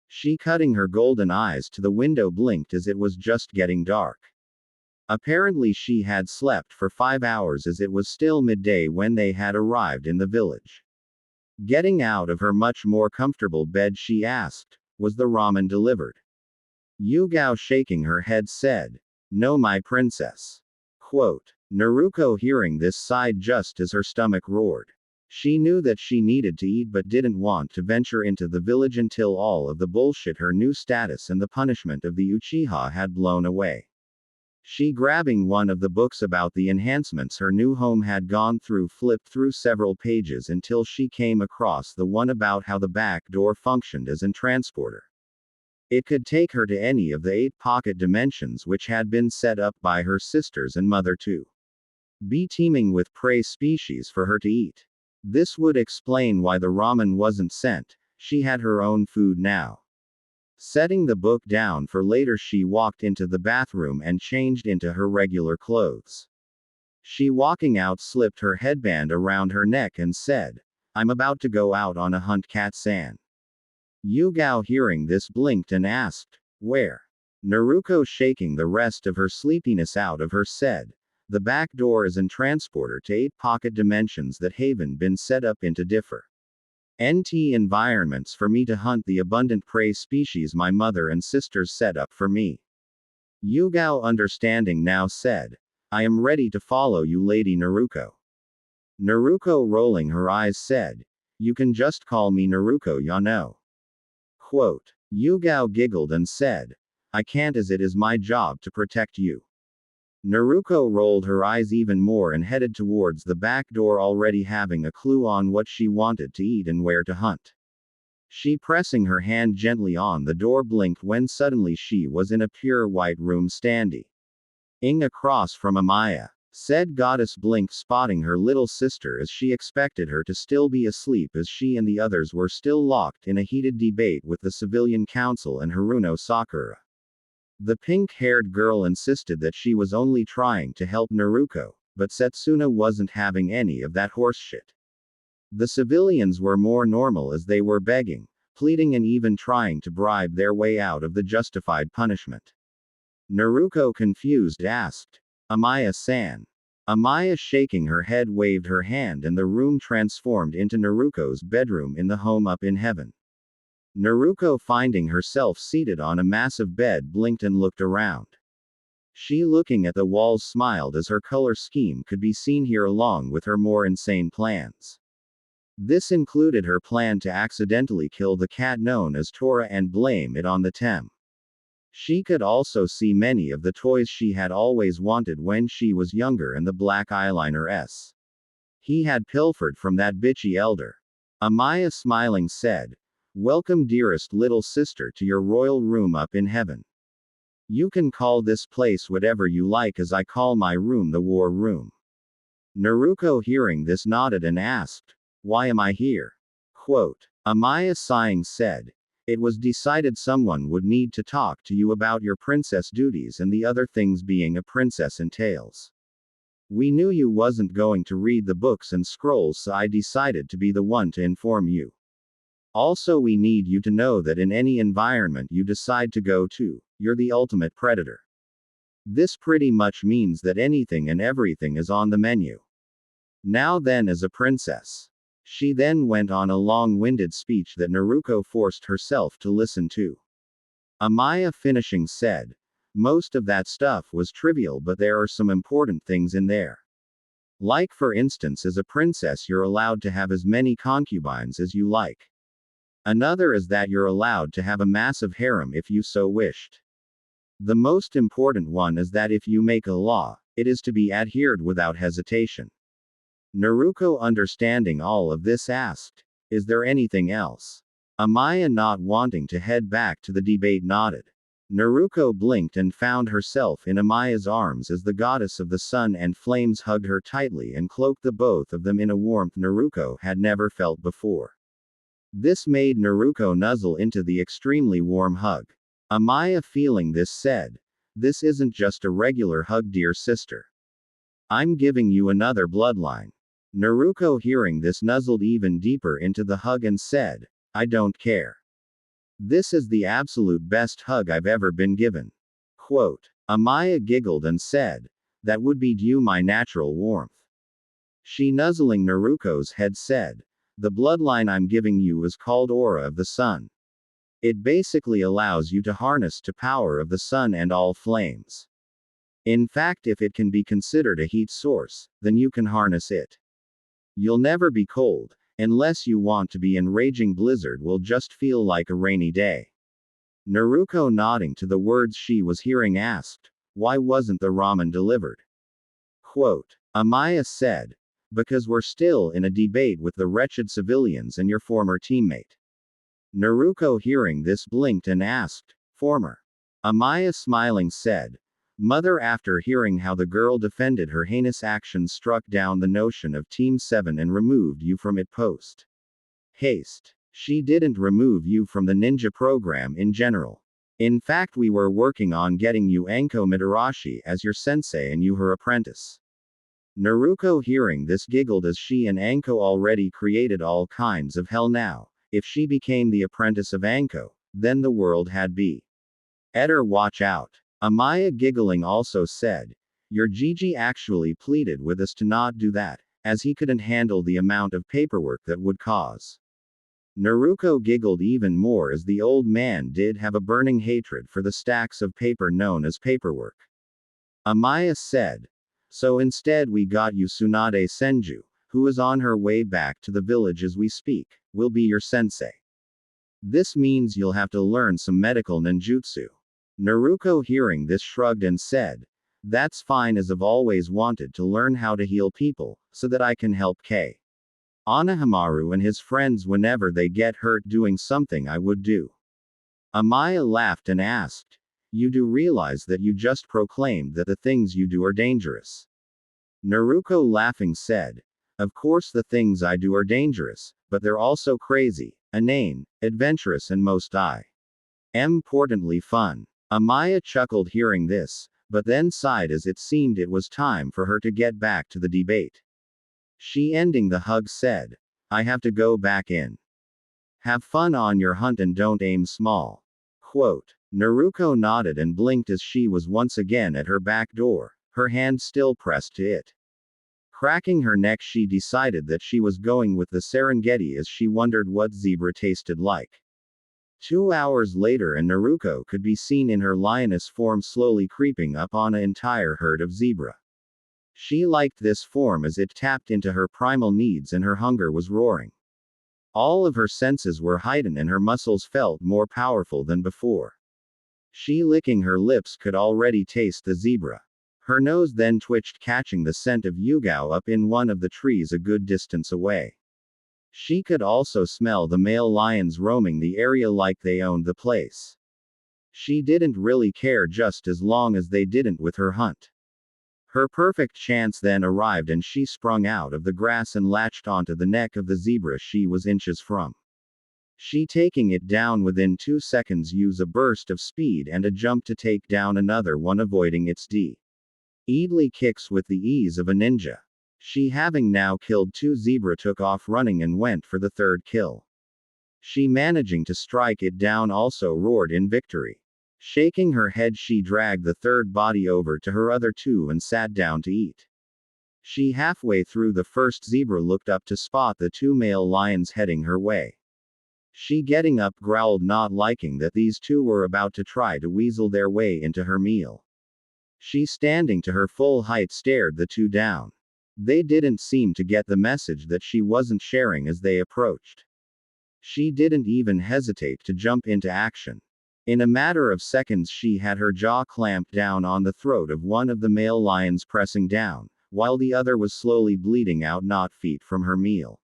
She, cutting her golden eyes to the window, blinked as it was just getting dark. Apparently she had slept for 5 hours, as it was still midday when they had arrived in the village. Getting out of her much more comfortable bed, she asked, "Was the ramen delivered?" Yugao, shaking her head, said, "No, my princess." Quote. Naruto, hearing this, sighed just as her stomach roared. She knew that she needed to eat, but didn't want to venture into the village until all of the bullshit, her new status and the punishment of the Uchiha, had blown away. She, grabbing one of the books about the enhancements her new home had gone through, flipped through several pages until she came across the one about how the back door functioned as a transporter. It could take her to any of the 8 pocket dimensions which had been set up by her sisters and mother to be teeming with prey species for her to eat. This would explain why the ramen wasn't sent. She had her own food now. Setting the book down for later, she walked into the bathroom and changed into her regular clothes. She, walking out, slipped her headband around her neck and said, "I'm about to go out on a hunt, Kat-san." Yugao, hearing this, blinked and asked, "Where?" Naruto, shaking the rest of her sleepiness out of her, said, "The back door is an transporter to 8 pocket dimensions that haven't been set up into different environments for me to hunt the abundant prey species my mother and sisters set up for me." Yugao, understanding now, said, "I am ready to follow you, Lady Naruto." Naruto, rolling her eyes, said, "You can just call me Naruto, ya know." Quote. Yugao giggled and said, "I can't, as it is my job to protect you." Naruto rolled her eyes even more and headed towards the back door, already having a clue on what she wanted to eat and where to hunt. She, pressing her hand gently on the door, blinked when suddenly she was in a pure white room, standing across from Amaya. Said goddess blinked, spotting her little sister, as she expected her to still be asleep, as she and the others were still locked in a heated debate with the civilian council and Haruno Sakura. The pink-haired girl insisted that she was only trying to help Naruto, but Setsuna wasn't having any of that horseshit. The civilians were more normal, as they were begging, pleading, and even trying to bribe their way out of the justified punishment. Naruto, confused, asked, "Amaya-san?" Amaya, shaking her head, waved her hand, and the room transformed into Naruto's bedroom in the home up in heaven. Naruto, finding herself seated on a massive bed, blinked and looked around. She, looking at the walls, smiled, as her color scheme could be seen here along with her more insane plans. This included her plan to accidentally kill the cat known as Tora and blame it on the Tem. She could also see many of the toys she had always wanted when she was younger, and the black eyeliner he had pilfered from that bitchy elder. Amaya, smiling, said, "Welcome, dearest little sister, to your royal room up in heaven. You can call this place whatever you like, as I call my room the war room." Naruto, hearing this, nodded and asked, "Why am I here?" Quote. Amaya, sighing, said, "It was decided someone would need to talk to you about your princess duties and the other things being a princess entails. We knew you wasn't going to read the books and scrolls, so I decided to be the one to inform you. Also, we need you to know that in any environment you decide to go to, you're the ultimate predator. This pretty much means that anything and everything is on the menu. Now then, as a princess." She then went on a long-winded speech that Naruto forced herself to listen to. Amaya, finishing, said, "Most of that stuff was trivial, but there are some important things in there. Like, for instance, as a princess you're allowed to have as many concubines as you like. Another is that you're allowed to have a massive harem if you so wished. The most important one is that if you make a law, it is to be adhered without hesitation. Naruto, understanding all of this, asked, "Is there anything else?" Amaya, not wanting to head back to the debate, nodded. Naruto blinked and found herself in Amaya's arms as the goddess of the sun and flames hugged her tightly and cloaked the both of them in a warmth Naruto had never felt before. This made Naruto nuzzle into the extremely warm hug. Amaya, feeling this, said, "This isn't just a regular hug, dear sister. I'm giving you another bloodline." Naruto, hearing this, nuzzled even deeper into the hug and said, "I don't care. This is the absolute best hug I've ever been given." Quote. Amaya giggled and said, "That would be due my natural warmth." She, nuzzling Naruto's head, said, "The bloodline I'm giving you is called Aura of the Sun. It basically allows you to harness the power of the sun and all flames. In fact, if it can be considered a heat source, then you can harness it. You'll never be cold, unless you want to be, and raging blizzard will just feel like a rainy day." Naruto, nodding to the words she was hearing, asked, "Why wasn't the ramen delivered?" Quote. Amaya said, "Because we're still in a debate with the wretched civilians and your former teammate." Naruto, hearing this, blinked and asked, "Former?" Amaya, smiling, said, "Mother, after hearing how the girl defended her heinous actions, struck down the notion of Team 7 and removed you from it post haste. She didn't remove you from the ninja program in general. In fact, we were working on getting you Anko Midarashi as your sensei and you her apprentice." Naruto, hearing this, giggled as she and Anko already created all kinds of hell now. If she became the apprentice of Anko, then the world had better watch out. Amaya, giggling, also said, "Your Gigi actually pleaded with us to not do that, as he couldn't handle the amount of paperwork that would cause." Naruto giggled even more as the old man did have a burning hatred for the stacks of paper known as paperwork. Amaya said, "So instead we got you Tsunade Senju, who is on her way back to the village as we speak, will be your sensei. This means you'll have to learn some medical ninjutsu." Naruto, hearing this, shrugged and said, "That's fine, as I've always wanted to learn how to heal people, so that I can help Anahamaru and his friends whenever they get hurt doing something I would do." Amaya laughed and asked, "You do realize that you just proclaimed that the things you do are dangerous?" Naruto, laughing, said, "Of course the things I do are dangerous, but they're also crazy, inane, adventurous, and most importantly fun." Amaya chuckled hearing this, but then sighed as it seemed it was time for her to get back to the debate. She, ending the hug, said, "I have to go back in. Have fun on your hunt and don't aim small." Quote. Naruto nodded and blinked as she was once again at her back door, her hand still pressed to it. Cracking her neck, she decided that she was going with the Serengeti as she wondered what zebra tasted like. 2 hours later, and Naruto could be seen in her lioness form slowly creeping up on an entire herd of zebra. She liked this form as it tapped into her primal needs and her hunger was roaring. All of her senses were heightened and her muscles felt more powerful than before. She, licking her lips, could already taste the zebra. Her nose then twitched, catching the scent of Yugao up in one of the trees a good distance away. She could also smell the male lions roaming the area like they owned the place. She didn't really care just as long as they didn't with her hunt. Her perfect chance then arrived and she sprung out of the grass and latched onto the neck of the zebra she was inches from. She, taking it down within 2 seconds, used a burst of speed and a jump to take down another one, avoiding its deadly kicks with the ease of a ninja. She, having now killed 2 zebra, took off running and went for the 3rd kill. She, managing to strike it down, also roared in victory. Shaking her head, she dragged the 3rd body over to her other 2 and sat down to eat. She, halfway through the 1st zebra, looked up to spot the 2 male lions heading her way. She, getting up, growled, not liking that these 2 were about to try to weasel their way into her meal. She, standing to her full height, stared the 2 down. They didn't seem to get the message that she wasn't sharing as they approached. She didn't even hesitate to jump into action. In a matter of seconds, she had her jaw clamped down on the throat of one of the male lions, pressing down, while the other was slowly bleeding out not feet from her meal.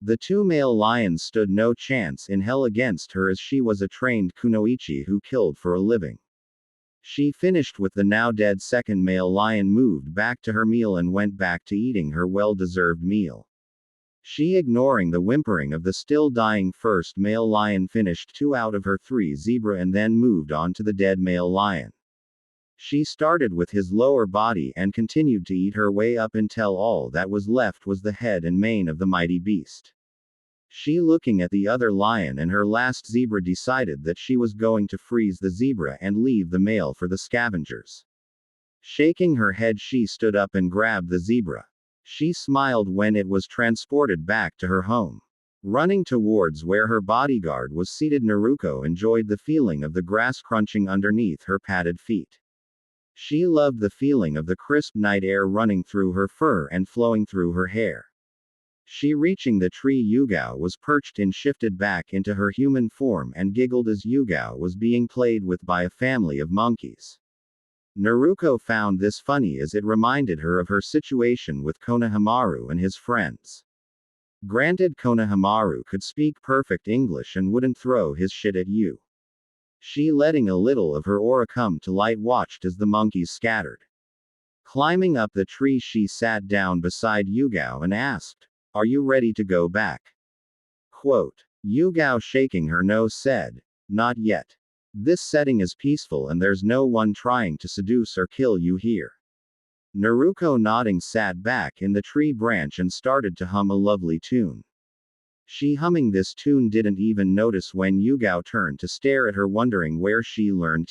The two male lions stood no chance in hell against her, as she was a trained kunoichi who killed for a living. She finished with the now dead second male lion, moved back to her meal, and went back to eating her well-deserved meal. She, ignoring the whimpering of the still dying first male lion, finished 2 out of her 3 zebra and then moved on to the dead male lion. She started with his lower body and continued to eat her way up until all that was left was the head and mane of the mighty beast. She, looking at the other lion and her last zebra, decided that she was going to freeze the zebra and leave the male for the scavengers. Shaking her head, she stood up and grabbed the zebra. She smiled when it was transported back to her home. Running towards where her bodyguard was seated, Naruto enjoyed the feeling of the grass crunching underneath her padded feet. She loved the feeling of the crisp night air running through her fur and flowing through her hair. She, reaching the tree Yugao was perched in, shifted back into her human form and giggled as Yugao was being played with by a family of monkeys. Naruto found this funny as it reminded her of her situation with Konohamaru and his friends. Granted, Konohamaru could speak perfect English and wouldn't throw his shit at you. She, letting a little of her aura come to light, watched as the monkeys scattered. Climbing up the tree, she sat down beside Yugao and asked, "Are you ready to go back?" Quote. Yugao, shaking her nose, said, "Not yet. This setting is peaceful and there's no one trying to seduce or kill you here." Naruto, nodding, sat back in the tree branch and started to hum a lovely tune. She, humming this tune, didn't even notice when Yugao turned to stare at her, wondering where she learned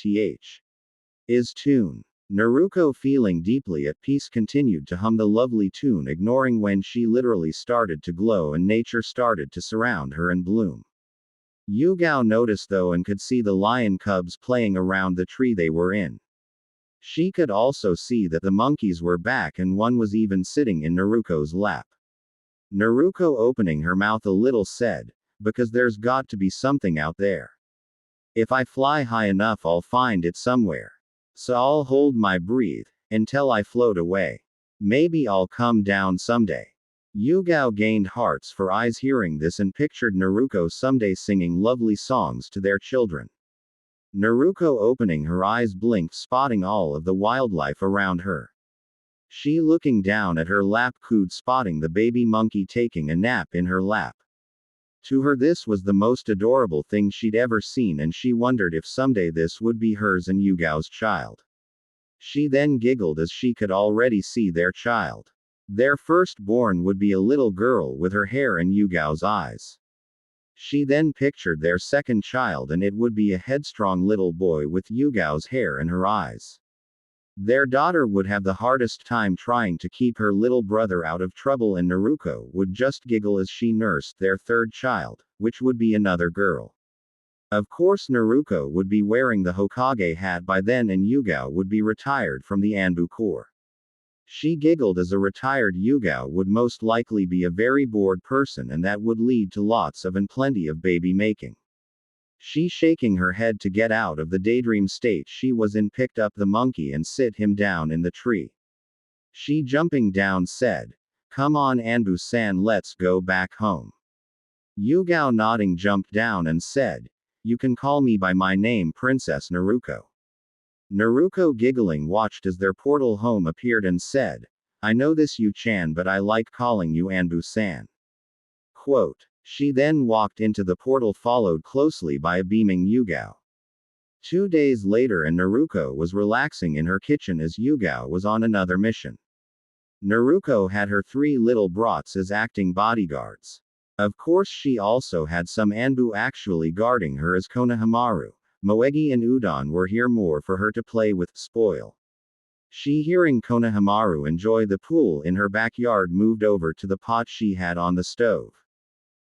is tune. Naruto, feeling deeply at peace, continued to hum the lovely tune, ignoring when she literally started to glow and nature started to surround her and bloom. Yugao noticed though and could see the lion cubs playing around the tree they were in. She could also see that the monkeys were back and one was even sitting in Naruto's lap. Naruto, opening her mouth a little, said, "Because there's got to be something out there. If I fly high enough, I'll find it somewhere. So I'll hold my breath until I float away. Maybe I'll come down someday." Yugao gained hearts for eyes hearing this and pictured Naruto someday singing lovely songs to their children. Naruto, opening her eyes, blinked, spotting all of the wildlife around her. She, looking down at her lap, cooed, spotting the baby monkey taking a nap in her lap. To her, this was the most adorable thing she'd ever seen, and she wondered if someday this would be hers and Yugao's child. She then giggled as she could already see their child. Their firstborn would be a little girl with her hair and Yugao's eyes. She then pictured their second child, and it would be a headstrong little boy with Yugao's hair and her eyes. Their daughter would have the hardest time trying to keep her little brother out of trouble, and Naruto would just giggle as she nursed their third child, which would be another girl. Of course, Naruto would be wearing the Hokage hat by then, and Yugao would be retired from the Anbu Corps. She giggled as a retired Yugao would most likely be a very bored person, and that would lead to lots of and plenty of baby making. She, shaking her head to get out of the daydream state she was in, picked up the monkey and sit him down in the tree. She, jumping down, said, "Come on, Anbu-san, let's go back home." Yugao, nodding, jumped down and said, "You can call me by my name, Princess Naruto." Naruto, giggling, watched as their portal home appeared and said, "I know this, Yu-chan, but I like calling you Anbu-san." Quote. She then walked into the portal, followed closely by a beaming Yugao. 2 days later, and Naruto was relaxing in her kitchen as Yugao was on another mission. Naruto had her 3 little brats as acting bodyguards. Of course, she also had some Anbu actually guarding her, as Konohamaru, Moegi and Udon were here more for her to play with, spoil. She, hearing Konohamaru enjoy the pool in her backyard, moved over to the pot she had on the stove.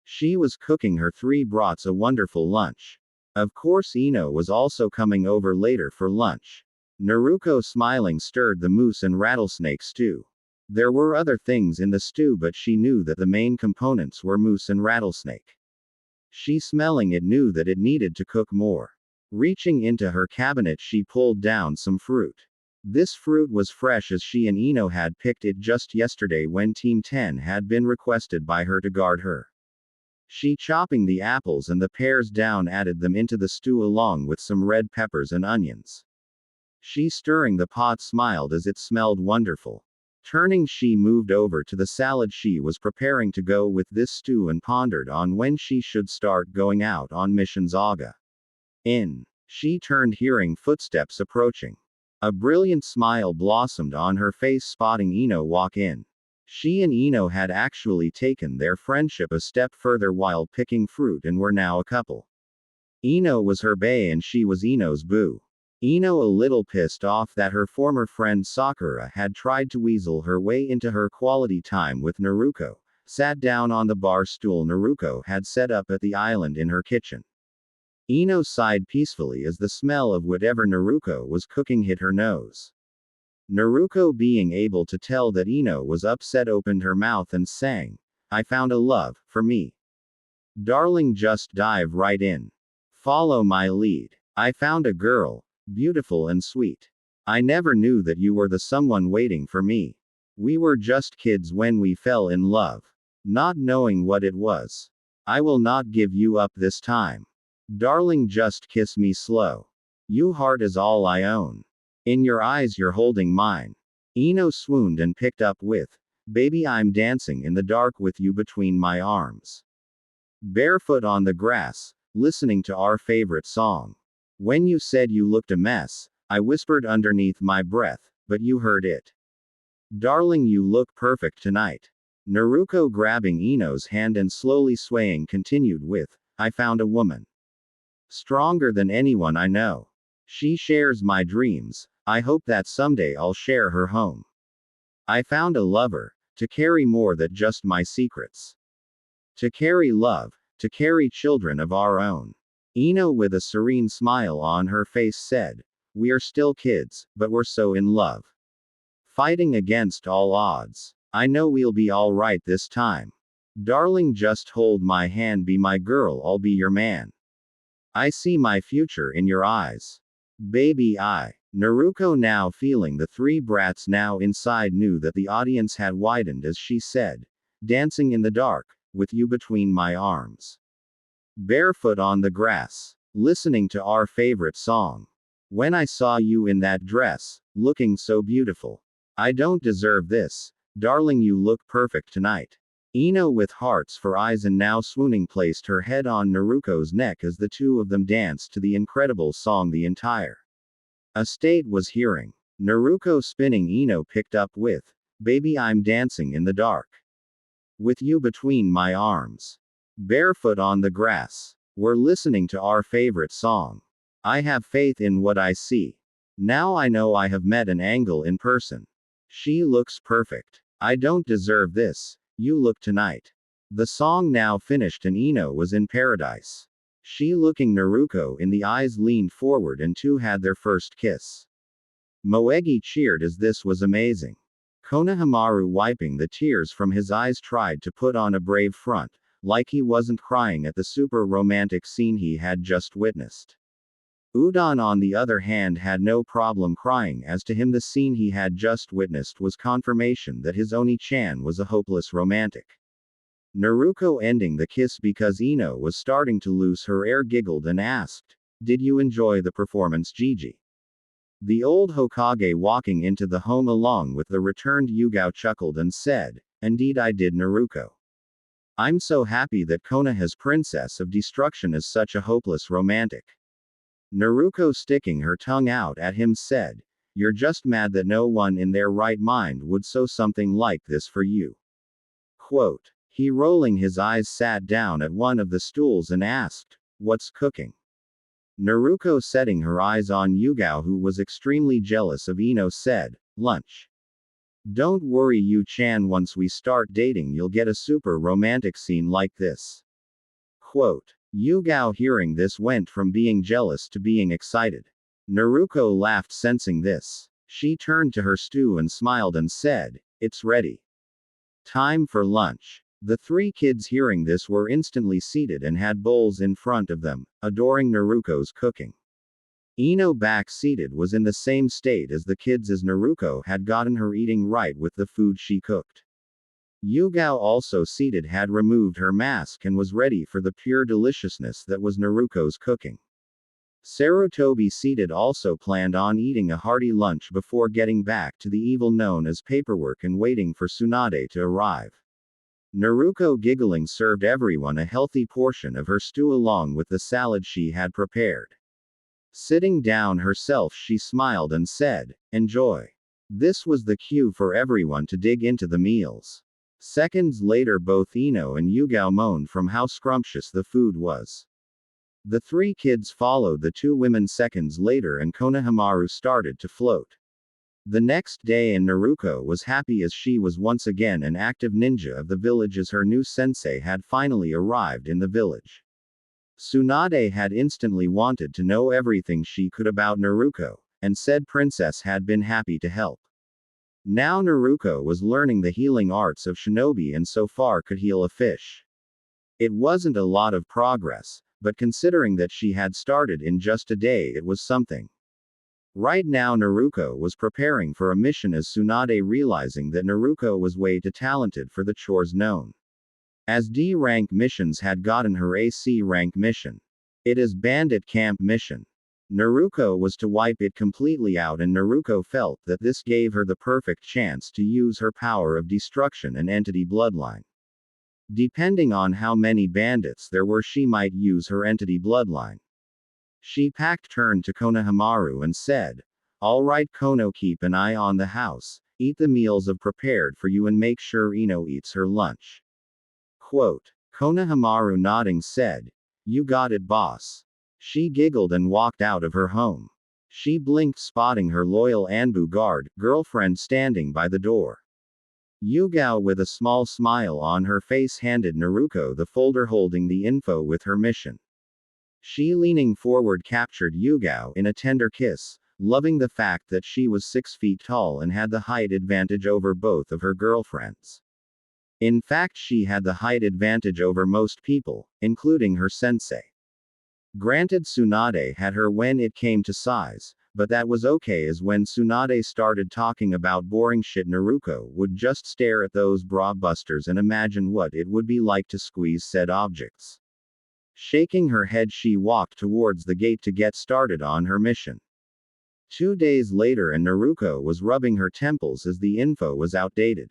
She was cooking her 3 brats a wonderful lunch. Of course, Ino was also coming over later for lunch. Naruto, smiling, stirred the moose and rattlesnake stew. There were other things in the stew, but she knew that the main components were moose and rattlesnake. She smelling it knew that it needed to cook more. Reaching into her cabinet she pulled down some fruit. This fruit was fresh as she and Ino had picked it just yesterday when Team 10 had been requested by her to guard her. She chopping the apples and the pears down added them into the stew along with some red peppers and onions. She stirring the pot smiled as it smelled wonderful. Turning she moved over to the salad she was preparing to go with this stew and pondered on when she should start going out on missions Aga. In. She turned hearing footsteps approaching. A brilliant smile blossomed on her face spotting Ino walk in. She and Ino had actually taken their friendship a step further while picking fruit and were now a couple. Ino was her bae and she was Ino's boo. Ino a little pissed off that her former friend Sakura had tried to weasel her way into her quality time with Naruto, sat down on the bar stool Naruto had set up at the island in her kitchen. Ino sighed peacefully as the smell of whatever Naruto was cooking hit her nose. Naruto being able to tell that Ino was upset opened her mouth and sang, "I found a love, for me. Darling just dive right in. Follow my lead. I found a girl, beautiful and sweet. I never knew that you were the someone waiting for me. We were just kids when we fell in love. Not knowing what it was. I will not give you up this time. Darling just kiss me slow. You heart is all I own. In your eyes you're holding mine." Ino swooned and picked up with, "Baby I'm dancing in the dark with you between my arms. Barefoot on the grass, listening to our favorite song. When you said you looked a mess, I whispered underneath my breath, but you heard it. Darling you look perfect tonight." Naruto grabbing Ino's hand and slowly swaying continued with, "I found a woman. Stronger than anyone I know. She shares my dreams. I hope that someday I'll share her home. I found a lover, to carry more than just my secrets. To carry love, to carry children of our own." Ino with a serene smile on her face said, "We are still kids, but we're so in love. Fighting against all odds. I know we'll be alright this time. Darling just hold my hand, be my girl, I'll be your man. I see my future in your eyes. Baby I." Naruto now feeling the three brats now inside knew that the audience had widened as she said, "Dancing in the dark, with you between my arms. Barefoot on the grass, listening to our favorite song. When I saw you in that dress, looking so beautiful. I don't deserve this. Darling you look perfect tonight." Ino with hearts for eyes and now swooning placed her head on Naruto's neck as the two of them danced to the incredible song the entire estate was hearing. Naruto spinning Ino picked up with, "Baby I'm dancing in the dark. With you between my arms. Barefoot on the grass. We're listening to our favorite song. I have faith in what I see. Now I know I have met an angel in person. She looks perfect. I don't deserve this. You look tonight." The song now finished and Ino was in paradise. She looking Naruto in the eyes leaned forward and two had their first kiss. Moegi cheered as this was amazing. Konohamaru wiping the tears from his eyes tried to put on a brave front, like he wasn't crying at the super romantic scene he had just witnessed. Udon on the other hand had no problem crying as to him the scene he had just witnessed was confirmation that his Oni-chan was a hopeless romantic. Naruto ending the kiss because Ino was starting to lose her air giggled and asked, "Did you enjoy the performance Gigi?" The old Hokage walking into the home along with the returned Yugao chuckled and said, "Indeed I did Naruto. I'm so happy that Konoha's Princess of Destruction is such a hopeless romantic." Naruto sticking her tongue out at him said, "You're just mad that no one in their right mind would sew something like this for you." Quote. He rolling his eyes sat down at one of the stools and asked, "What's cooking?" Naruto setting her eyes on Yugao who was extremely jealous of Ino said, "Lunch. Don't worry Yu-chan, once we start dating you'll get a super romantic scene like this." Quote. Yugao hearing this went from being jealous to being excited. Naruto laughed sensing this. She turned to her stew and smiled and said, "It's ready. Time for lunch." The three kids hearing this were instantly seated and had bowls in front of them, adoring Naruko's cooking. Ino back seated was in the same state as the kids as Naruko had gotten her eating right with the food she cooked. Yugao also seated had removed her mask and was ready for the pure deliciousness that was Naruko's cooking. Sarutobi seated also planned on eating a hearty lunch before getting back to the evil known as paperwork and waiting for Tsunade to arrive. Naruko giggling served everyone a healthy portion of her stew along with the salad she had prepared. Sitting down herself she smiled and said, "Enjoy." This was the cue for everyone to dig into the meals. Seconds later both Ino and Yugao moaned from how scrumptious the food was. The three kids followed the two women seconds later and Konohamaru started to float. The next day and Naruko was happy as she was once again an active ninja of the village as her new sensei had finally arrived in the village. Tsunade had instantly wanted to know everything she could about Naruko, and said princess had been happy to help. Now Naruko was learning the healing arts of shinobi and so far could heal a fish. It wasn't a lot of progress, but considering that she had started in just a day it was something. Right now Naruko was preparing for a mission as Tsunade realizing that Naruko was way too talented for the chores known as D rank missions had gotten her a C rank mission. It is bandit camp mission. Naruko was to wipe it completely out and Naruko felt that this gave her the perfect chance to use her power of destruction and entity bloodline. Depending on how many bandits there were she might use her entity bloodline. She turned to Konohamaru and said, "Alright Kono, keep an eye on the house, eat the meals I've prepared for you and make sure Ino eats her lunch." Quote. Konohamaru nodding said, "You got it boss." She giggled and walked out of her home. She blinked spotting her loyal Anbu guard, girlfriend standing by the door. Yugao with a small smile on her face handed Naruko the folder holding the info with her mission. She leaning forward captured Yugao in a tender kiss, loving the fact that she was 6 feet tall and had the height advantage over both of her girlfriends. In fact she had the height advantage over most people, including her sensei. Granted Tsunade had her when it came to size, but that was okay as when Tsunade started talking about boring shit Naruko would just stare at those bra busters and imagine what it would be like to squeeze said objects. Shaking her head she walked towards the gate to get started on her mission. 2 days later and Naruko was rubbing her temples as the info was outdated.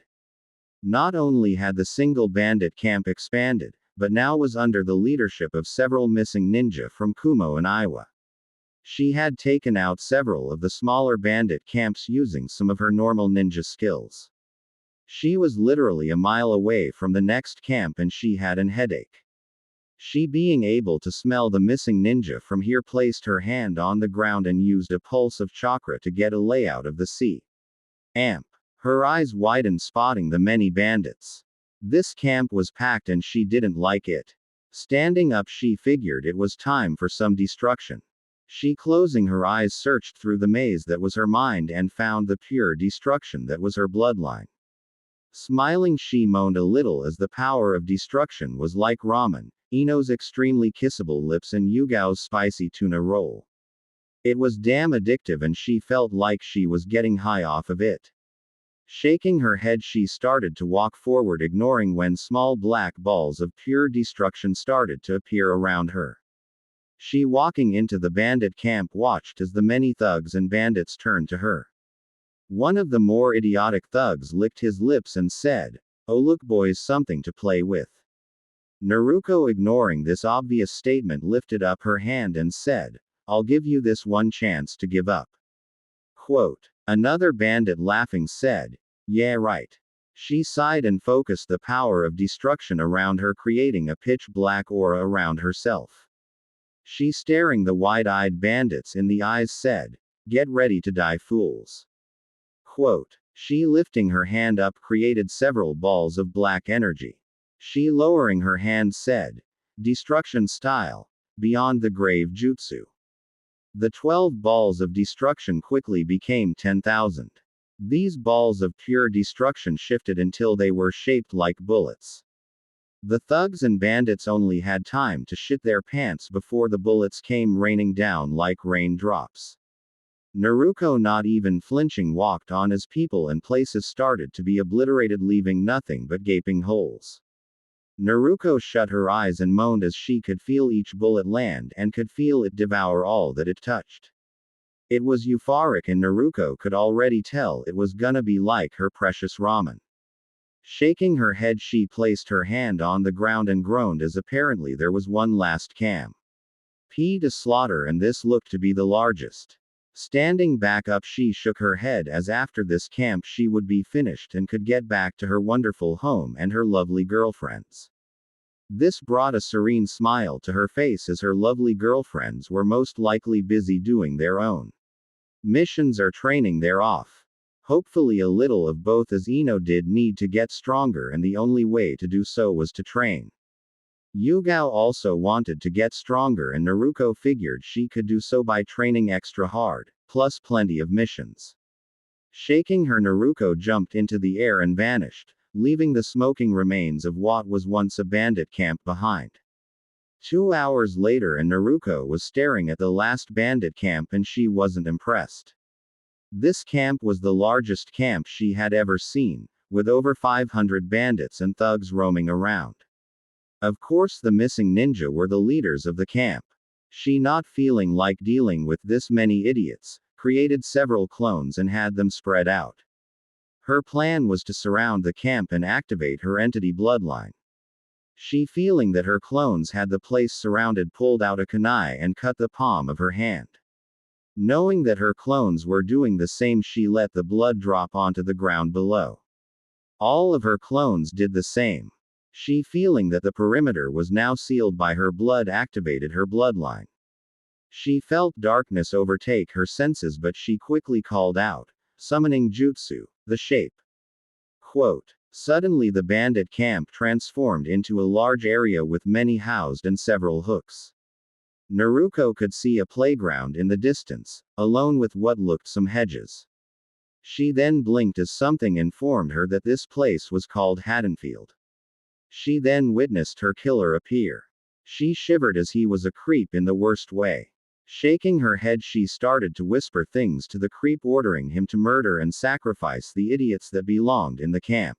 Not only had the single bandit camp expanded, but now was under the leadership of several missing ninja from Kumo and Iwa. She had taken out several of the smaller bandit camps using some of her normal ninja skills. She was literally a mile away from the next camp and she had an headache. She being able to smell the missing ninja from here placed her hand on the ground and used a pulse of chakra to get a layout of the camp. Her eyes widened spotting the many bandits. This camp was packed and she didn't like it. Standing up she figured it was time for some destruction. She closing her eyes searched through the maze that was her mind and found the pure destruction that was her bloodline. Smiling she moaned a little as the power of destruction was like ramen, Ino's extremely kissable lips and Yugao's spicy tuna roll. It was damn addictive and she felt like she was getting high off of it. Shaking her head she started to walk forward ignoring when small black balls of pure destruction started to appear around her. She walking into the bandit camp watched as the many thugs and bandits turned to her. One of the more idiotic thugs licked his lips and said, "Oh look boys, something to play with." Naruko ignoring this obvious statement lifted up her hand and said, "I'll give you this one chance to give up." Quote. Another bandit laughing said, "Yeah right." She sighed and focused the power of destruction around her creating a pitch black aura around herself. She staring the wide-eyed bandits in the eyes said, "Get ready to die fools." Quote. She lifting her hand up created several balls of black energy. She lowering her hand said, "Destruction style. Beyond the grave jutsu." The 12 balls of destruction quickly became 10,000. These balls of pure destruction shifted until they were shaped like bullets. The thugs and bandits only had time to shit their pants before the bullets came raining down like raindrops. Naruto, not even flinching, walked on as people and places started to be obliterated, leaving nothing but gaping holes. Naruto shut her eyes and moaned as she could feel each bullet land and could feel it devour all that it touched. It was euphoric, and Naruto could already tell it was gonna be like her precious ramen. Shaking her head, she placed her hand on the ground and groaned as apparently there was one last camp to slaughter, and this looked to be the largest. Standing back up, she shook her head as after this camp she would be finished and could get back to her wonderful home and her lovely girlfriends. This brought a serene smile to her face, as her lovely girlfriends were most likely busy doing their own missions or training thereof. Hopefully a little of both, as Ino did need to get stronger and the only way to do so was to train. Yugao also wanted to get stronger, and Naruto figured she could do so by training extra hard, plus plenty of missions. Shaking her, Naruto jumped into the air and vanished, leaving the smoking remains of what was once a bandit camp behind. 2 hours later, and Naruto was staring at the last bandit camp, and she wasn't impressed. This camp was the largest camp she had ever seen, with over 500 bandits and thugs roaming around. Of course, the missing ninja were the leaders of the camp. She, not feeling like dealing with this many idiots, created several clones and had them spread out. Her plan was to surround the camp and activate her entity bloodline. She, feeling that her clones had the place surrounded, pulled out a kunai and cut the palm of her hand. Knowing that her clones were doing the same, she let the blood drop onto the ground below. All of her clones did the same. She, feeling that the perimeter was now sealed by her blood, activated her bloodline. She felt darkness overtake her senses, but she quickly called out, summoning jutsu, the shape. Quote. Suddenly the bandit camp transformed into a large area with many housed and several hooks. Naruto could see a playground in the distance, alone with what looked some hedges. She then blinked as something informed her that this place was called Haddonfield. She then witnessed her killer appear. She shivered as he was a creep in the worst way. Shaking her head, she started to whisper things to the creep, ordering him to murder and sacrifice the idiots that belonged in the camp.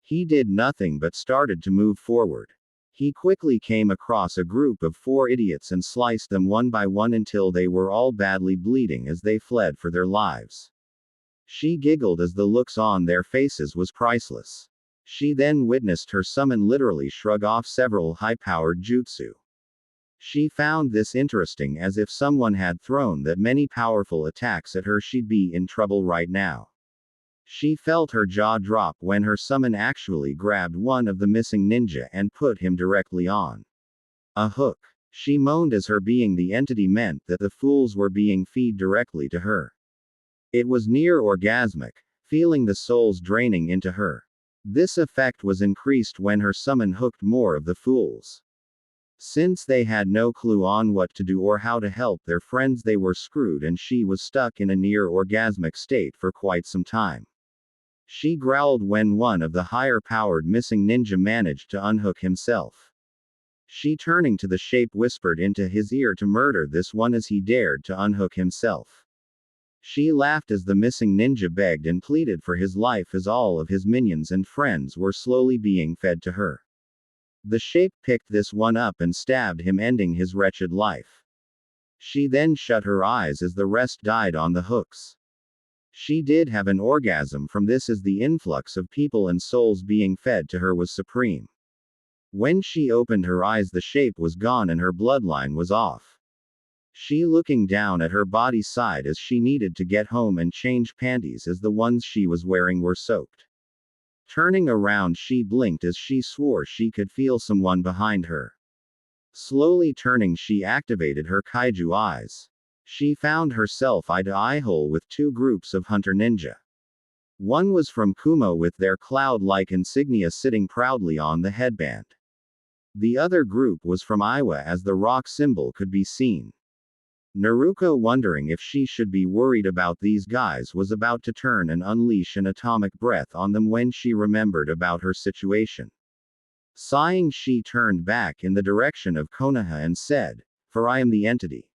He did nothing but started to move forward. He quickly came across a group of 4 idiots and sliced them one by one until they were all badly bleeding as they fled for their lives. She giggled as the looks on their faces was priceless. She then witnessed her summon literally shrug off several high-powered jutsu. She found this interesting, as if someone had thrown that many powerful attacks at her, she'd be in trouble right now. She felt her jaw drop when her summon actually grabbed one of the missing ninja and put him directly on a hook. She moaned as her being the entity meant that the fools were being fed directly to her. It was near orgasmic, feeling the souls draining into her. This effect was increased when her summon hooked more of the fools. Since they had no clue on what to do or how to help their friends, they were screwed, and she was stuck in a near orgasmic state for quite some time. She growled when one of the higher-powered missing ninja managed to unhook himself. She, turning to the shape, whispered into his ear to murder this one as he dared to unhook himself. She laughed as the missing ninja begged and pleaded for his life as all of his minions and friends were slowly being fed to her. The shape picked this one up and stabbed him, ending his wretched life. She then shut her eyes as the rest died on the hooks. She did have an orgasm from this, as the influx of people and souls being fed to her was supreme. When she opened her eyes, the shape was gone and her bloodline was off. She looking down at her body sighed as she needed to get home and change panties, as the ones she was wearing were soaked. Turning around, she blinked as she swore she could feel someone behind her. Slowly turning, she activated her kaiju eyes. She found herself eye-to-eye hole with 2 groups of hunter ninja. One was from Kumo with their cloud-like insignia sitting proudly on the headband. The other group was from Iwa, as the rock symbol could be seen. Naruto, wondering if she should be worried about these guys, was about to turn and unleash an atomic breath on them when she remembered about her situation. Sighing, she turned back in the direction of Konoha and said, "For I am the entity.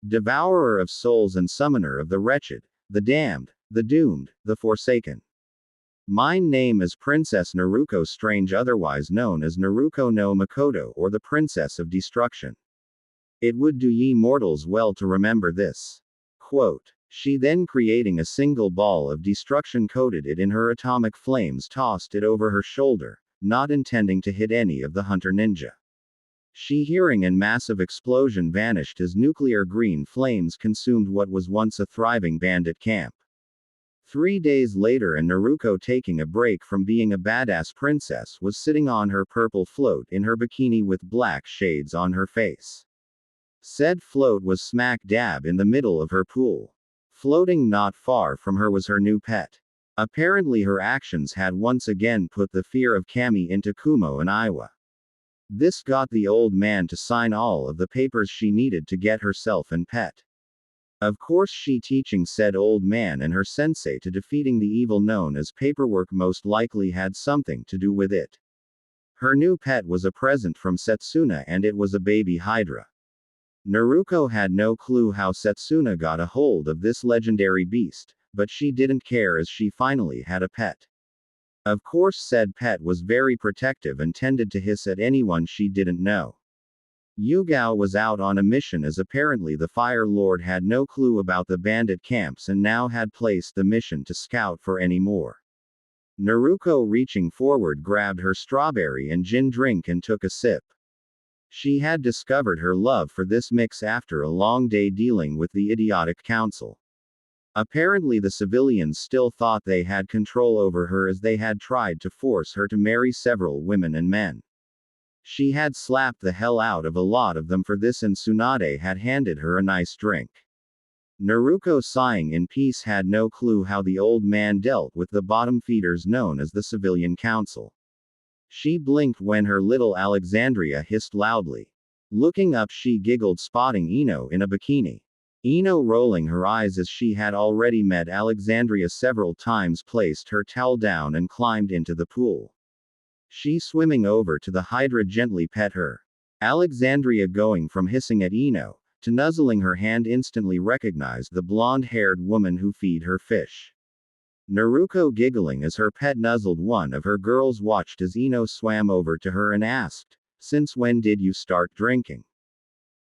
Devourer of souls and summoner of the wretched, the damned, the doomed, the forsaken. Mine name is Princess Naruko Strange, otherwise known as Naruko no Makoto, or the Princess of Destruction. It would do ye mortals well to remember this." Quote. She then, creating a single ball of destruction, coated it in her atomic flames, tossed it over her shoulder, not intending to hit any of the hunter ninja. She, hearing an massive explosion, vanished as nuclear green flames consumed what was once a thriving bandit camp. 3 days later, and Naruko, taking a break from being a badass princess, was sitting on her purple float in her bikini with black shades on her face. Said float was smack dab in the middle of her pool. Floating not far from her was her new pet. Apparently her actions had once again put the fear of Kami into Kumo and Iwa. This got the old man to sign all of the papers she needed to get herself and pet. Of course, she teaching said old man and her sensei to defeating the evil known as paperwork most likely had something to do with it. Her new pet was a present from Setsuna, and it was a baby hydra. Naruko had no clue how Setsuna got a hold of this legendary beast, but she didn't care as she finally had a pet. Of course, said pet was very protective and tended to hiss at anyone she didn't know. Yugao was out on a mission, as apparently the Fire Lord had no clue about the bandit camps and now had placed the mission to scout for any more. Naruko, reaching forward, grabbed her strawberry and gin drink and took a sip. She had discovered her love for this mix after a long day dealing with the idiotic council. Apparently the civilians still thought they had control over her, as they had tried to force her to marry several women and men. She had slapped the hell out of a lot of them for this, and Tsunade had handed her a nice drink. Naruko, sighing in peace, had no clue how the old man dealt with the bottom feeders known as the Civilian Council. She blinked when her little Alexandria hissed loudly. Looking up, she giggled, spotting Ino in a bikini. Ino, rolling her eyes as she had already met Alexandria several times, placed her towel down and climbed into the pool. She, swimming over to the hydra, gently pet her. Alexandria, going from hissing at Ino to nuzzling her hand, instantly recognized the blonde-haired woman who feed her fish. Naruko, giggling as her pet nuzzled one of her girls, watched as Ino swam over to her and asked, "Since when did you start drinking?"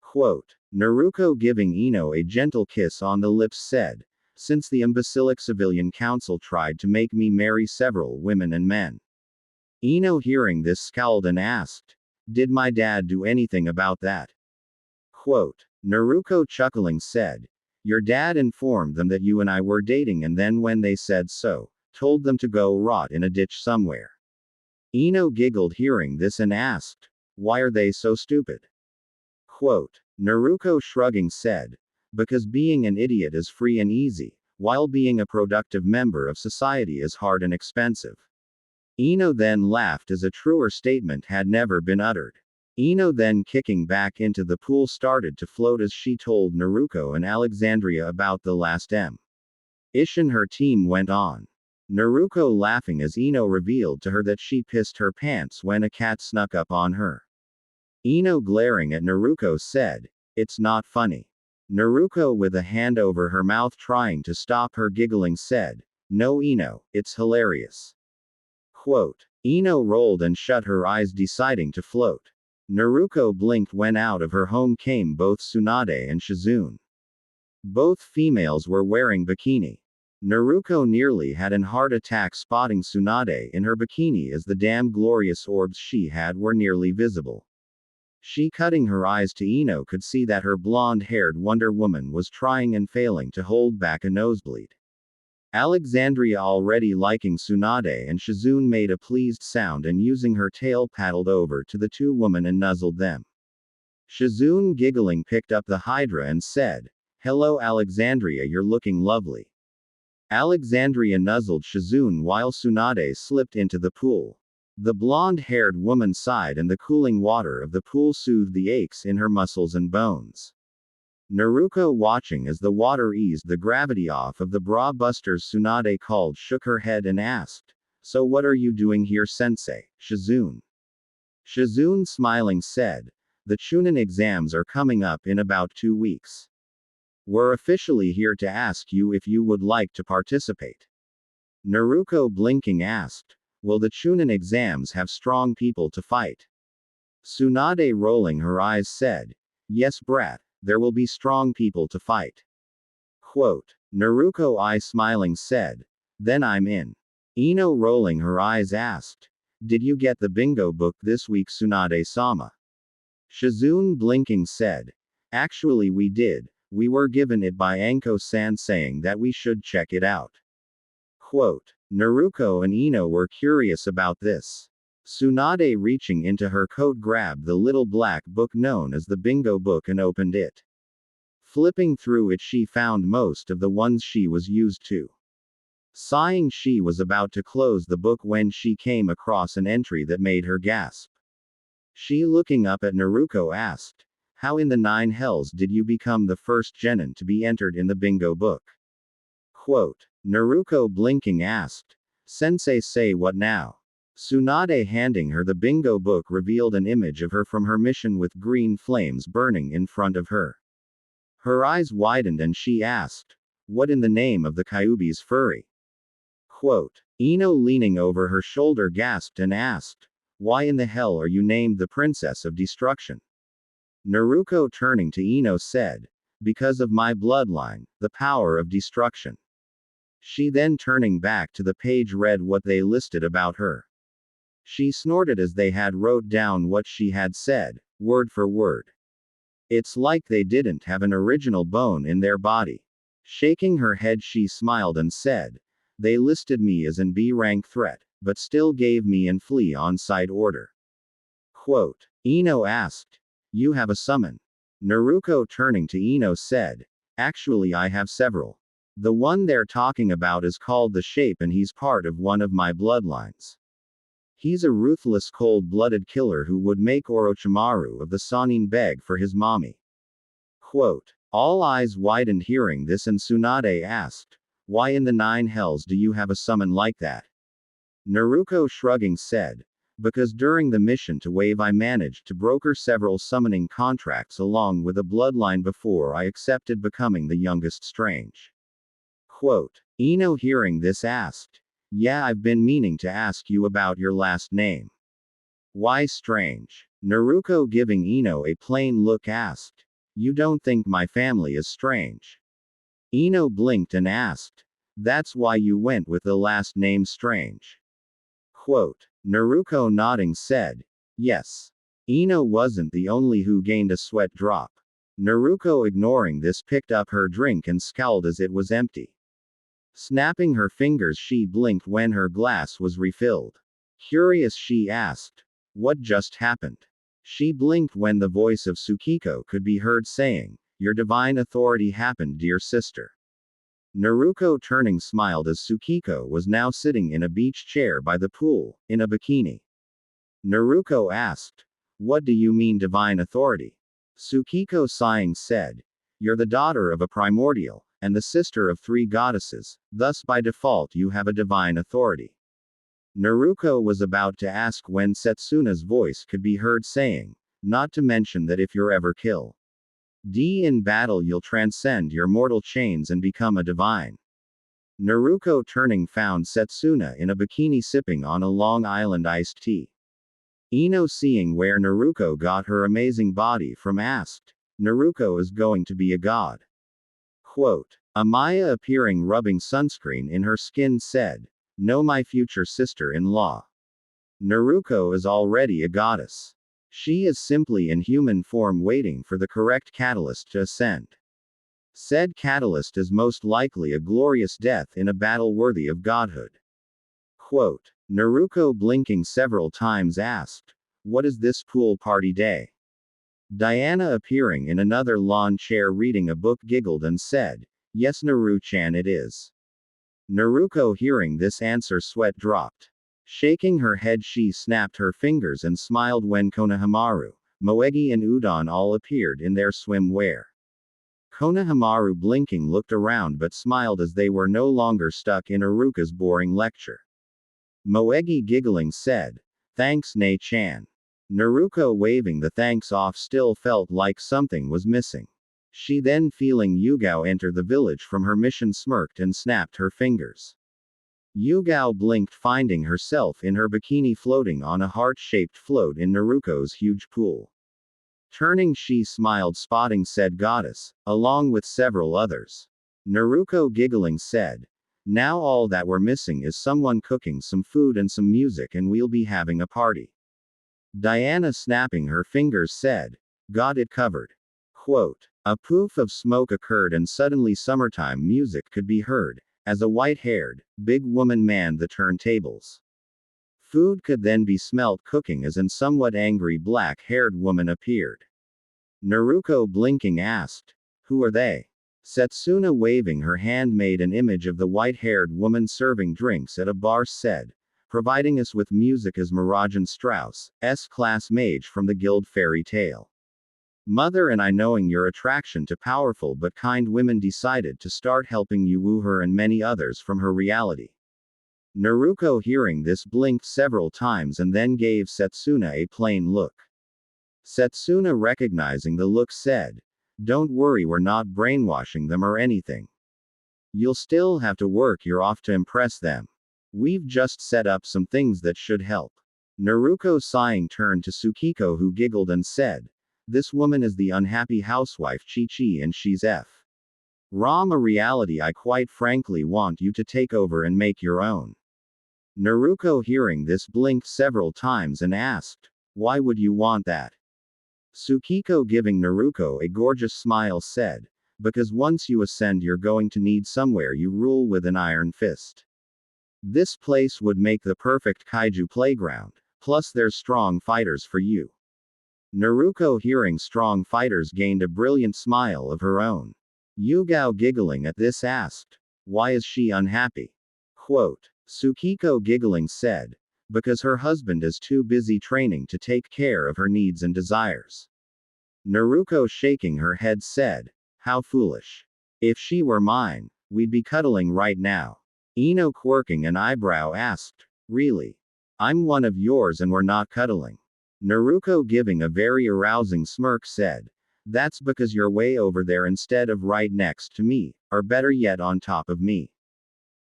Quote. Naruko, giving Ino a gentle kiss on the lips, said, "Since the imbecilic Civilian Council tried to make me marry several women and men." Ino, hearing this, scowled and asked, "Did my dad do anything about that?" Quote. Naruko, chuckling, said, "Your dad informed them that you and I were dating, and then when they said so, told them to go rot in a ditch somewhere." Ino giggled hearing this and asked, "Why are they so stupid?" Quote. Naruko, shrugging, said, "Because being an idiot is free and easy, while being a productive member of society is hard and expensive." Ino then laughed, as a truer statement had never been uttered. Ino then, kicking back into the pool, started to float as she told Naruko and Alexandria about the last ish and her team went on. Naruko laughing as Ino revealed to her that she pissed her pants when a cat snuck up on her. Ino, glaring at Naruko, said, "It's not funny." Naruko, with a hand over her mouth trying to stop her giggling, said, "No Ino, it's hilarious." Quote. Ino rolled and shut her eyes, deciding to float. Naruko blinked when out of her home came both Tsunade and Shizune. Both females were wearing bikini. Naruko nearly had an heart attack spotting Tsunade in her bikini, as the damn glorious orbs she had were nearly visible. She, cutting her eyes to Ino, could see that her blonde-haired Wonder Woman was trying and failing to hold back a nosebleed. Alexandria, already liking Tsunade and Shizune, made a pleased sound and using her tail paddled over to the two women and nuzzled them. Shizune, giggling, picked up the hydra and said, "Hello Alexandria, you're looking lovely." Alexandria nuzzled Shizune while Tsunade slipped into the pool. The blonde-haired woman sighed, and the cooling water of the pool soothed the aches in her muscles and bones. Naruko, watching as the water eased the gravity off of the bra busters Tsunade called, shook her head and asked, "So what are you doing here, sensei, Shizune?" Shizune smiling said, the Chunin exams are coming up in about 2 weeks. We're officially here to ask you if you would like to participate. Naruko blinking asked, will the Chunin exams have strong people to fight? Tsunade rolling her eyes said, yes brat, there will be strong people to fight. Quote. Naruko I smiling said, then I'm in. Ino rolling her eyes asked, did you get the bingo book this week Tsunade-sama? Shizune blinking said, actually we did, we were given it by Anko-san saying that we should check it out. Quote. Naruko and Ino were curious about this. Tsunade reaching into her coat grabbed the little black book known as the bingo book and opened it. Flipping through it she found most of the ones she was used to. Sighing she was about to close the book when she came across an entry that made her gasp. She looking up at Naruko asked, how in the 9 hells did you become the first genin to be entered in the bingo book? Quote. Naruko blinking asked, sensei say what now? Tsunade handing her the bingo book revealed an image of her from her mission with green flames burning in front of her. Her eyes widened and she asked, what in the name of the Kyuubi's furry? Quote. Ino leaning over her shoulder gasped and asked, why in the hell are you named the Princess of Destruction? Naruko turning to Ino said, because of my bloodline, the power of destruction. She then turning back to the page read what they listed about her. She snorted as they had wrote down what she had said, word for word. It's like they didn't have an original bone in their body. Shaking her head she smiled and said, they listed me as an B rank threat, but still gave me an flee on sight order. Quote. Ino asked, you have a summon? Naruko turning to Ino said, actually I have several. The one they're talking about is called the Shape and he's part of one of my bloodlines. He's a ruthless cold-blooded killer who would make Orochimaru of the Sannin beg for his mommy. Quote. All eyes widened hearing this and Tsunade asked, why in the 9 hells do you have a summon like that? Naruko shrugging said, because during the mission to Wave I managed to broker several summoning contracts along with a bloodline before I accepted becoming the youngest strange. Quote. Ino hearing this asked, yeah I've been meaning to ask you about your last name. Why strange? Naruko giving Ino a plain look asked, you don't think my family is strange? Ino blinked and asked, that's why you went with the last name Strange. Quote. Naruko nodding said, yes. Ino wasn't the only who gained a sweat drop. Naruko ignoring this picked up her drink and scowled as it was empty. Snapping her fingers she blinked when her glass was refilled. Curious she asked, what just happened? She blinked when the voice of Tsukiko could be heard saying, your divine authority happened dear sister. Naruko turning smiled as Tsukiko was now sitting in a beach chair by the pool, in a bikini. Naruko asked, what do you mean divine authority? Tsukiko sighing said, you're the daughter of a primordial, and the sister of 3 goddesses, thus by default you have a divine authority. Naruko was about to ask when Setsuna's voice could be heard saying, not to mention that if you're ever killed in battle you'll transcend your mortal chains and become a divine. Naruko turning found Setsuna in a bikini sipping on a Long Island iced tea. Ino seeing where Naruko got her amazing body from asked, Naruko is going to be a god. Quote. Amaya appearing rubbing sunscreen in her skin said, no my future sister-in-law. Naruko is already a goddess. She is simply in human form waiting for the correct catalyst to ascend. Said catalyst is most likely a glorious death in a battle worthy of godhood. Quote. Naruko blinking several times asked, what is this pool party day? Diana appearing in another lawn chair reading a book giggled and said, yes Naru-chan it is. Naruko hearing this answer sweat dropped. Shaking her head she snapped her fingers and smiled when Konohamaru, Moegi and Udon all appeared in their swimwear. Konohamaru blinking looked around but smiled as they were no longer stuck in Iruka's boring lecture. Moegi giggling said, thanks Ne-chan. Naruto waving the thanks off still felt like something was missing. She then feeling Yugao enter the village from her mission smirked and snapped her fingers. Yugao blinked finding herself in her bikini floating on a heart-shaped float in Naruto's huge pool. Turning she smiled spotting said goddess, along with several others. Naruto giggling said, now all that we're missing is someone cooking some food and some music and we'll be having a party. Diana snapping her fingers said, got it covered. Quote. A poof of smoke occurred and suddenly summertime music could be heard, as a white-haired, big woman manned the turntables. Food could then be smelt cooking as an somewhat angry black-haired woman appeared. Naruto blinking asked, who are they? Setsuna waving her hand made an image of the white-haired woman serving drinks at a bar said, providing us with music as Mirajan Strauss, S-class mage from the Guild fairy tale. Mother and I knowing your attraction to powerful but kind women decided to start helping you woo her and many others from her reality. Naruto hearing this blinked several times and then gave Setsuna a plain look. Setsuna recognizing the look said, don't worry we're not brainwashing them or anything. You'll still have to work your off to impress them. We've just set up some things that should help. Naruto sighing turned to Tsukiko who giggled and said, this woman is the unhappy housewife Chi-Chi and she's Ram a reality I quite frankly want you to take over and make your own. Naruto hearing this blinked several times and asked, why would you want that? Tsukiko giving Naruto a gorgeous smile said, because once you ascend you're going to need somewhere you rule with an iron fist. This place would make the perfect kaiju playground, plus there's strong fighters for you. Naruto hearing strong fighters gained a brilliant smile of her own. Yugao giggling at this asked, why is she unhappy? Quote. Tsukiko giggling said, because her husband is too busy training to take care of her needs and desires. Naruto shaking her head said, how foolish. If she were mine, we'd be cuddling right now. Ino quirking an eyebrow asked, really? I'm one of yours and we're not cuddling. Naruto giving a very arousing smirk said, that's because you're way over there instead of right next to me, or better yet on top of me.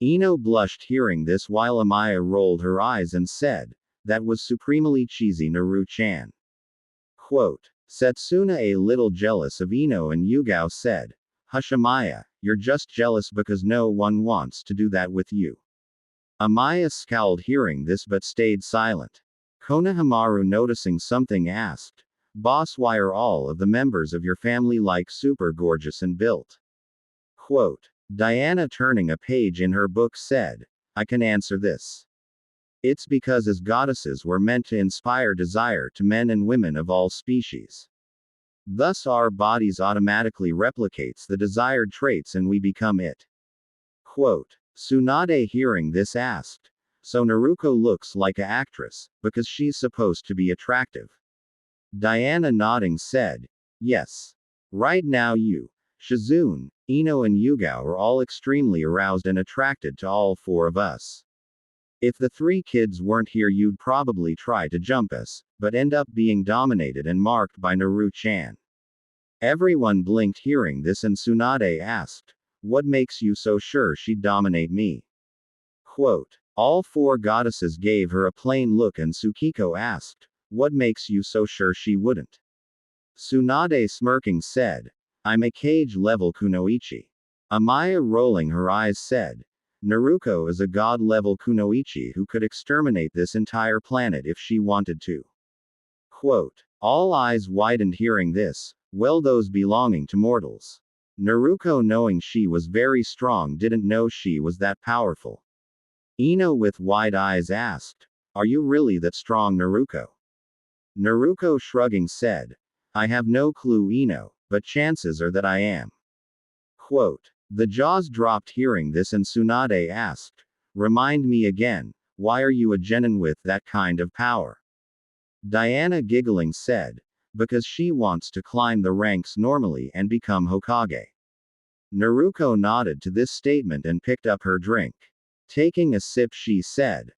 Ino blushed hearing this while Amaya rolled her eyes and said, that was supremely cheesy Naru-chan. Quote. Setsuna a little jealous of Ino and Yugao said, hush Amaya, you're just jealous because no one wants to do that with you. Amaya scowled hearing this but stayed silent. Konohamaru noticing something asked, boss why are all of the members of your family like super gorgeous and built? Quote. Diana turning a page in her book said, I can answer this. It's because as goddesses we're meant to inspire desire to men and women of all species. Thus our bodies automatically replicates the desired traits and we become it. Quote. Tsunade hearing this asked, so Naruto looks like a actress, because she's supposed to be attractive. Diana nodding said, yes. Right now you, Shizune, Ino and Yugao are all extremely aroused and attracted to all four of us. If the three kids weren't here you'd probably try to jump us, but end up being dominated and marked by Naru-chan. Everyone blinked hearing this and Tsunade asked, what makes you so sure she'd dominate me? Quote. All four goddesses gave her a plain look and Tsukiko asked, what makes you so sure she wouldn't? Tsunade smirking said, I'm a cage-level kunoichi. Amaya rolling her eyes said, Naruto is a god-level kunoichi who could exterminate this entire planet if she wanted to. Quote. All eyes widened hearing this, well those belonging to mortals. Naruto knowing she was very strong didn't know she was that powerful. Ino with wide eyes asked, are you really that strong Naruto? Naruto shrugging said, I have no clue Ino, but chances are that I am. Quote. The jaws dropped hearing this and Tsunade asked, remind me again, why are you a genin with that kind of power? Diana giggling said, because she wants to climb the ranks normally and become Hokage. Naruto nodded to this statement and picked up her drink. Taking a sip she said,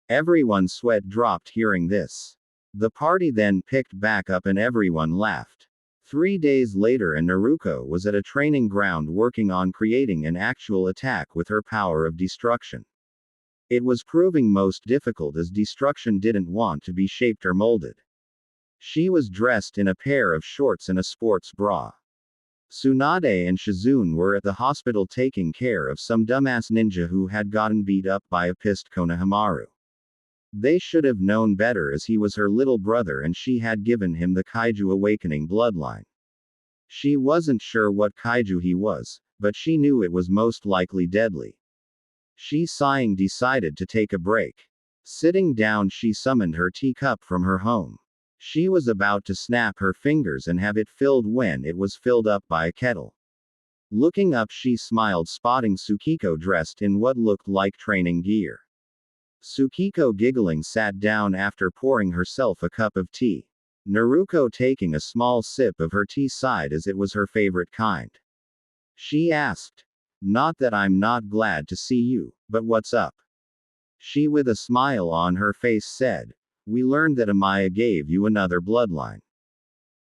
everyone's sweat dropped hearing this. The party then picked back up and everyone laughed. 3 days later, and Naruto was at a training ground working on creating an actual attack with her power of destruction. It was proving most difficult as destruction didn't want to be shaped or molded. She was dressed in a pair of shorts and a sports bra. Tsunade and Shizune were at the hospital taking care of some dumbass ninja who had gotten beat up by a pissed Konohamaru. They should have known better as he was her little brother and she had given him the Kaiju Awakening bloodline. She wasn't sure what Kaiju he was, but she knew it was most likely deadly. She, sighing, decided to take a break. Sitting down, she summoned her teacup from her home. She was about to snap her fingers and have it filled when it was filled up by a kettle. Looking up, she smiled, spotting Tsukiko dressed in what looked like training gear. Tsukiko, giggling, sat down after pouring herself a cup of tea. Naruto, taking a small sip of her tea, sighed as it was her favorite kind. She asked, "Not that I'm not glad to see you, but what's up?" She, with a smile on her face, said, "We learned that Amaya gave you another bloodline."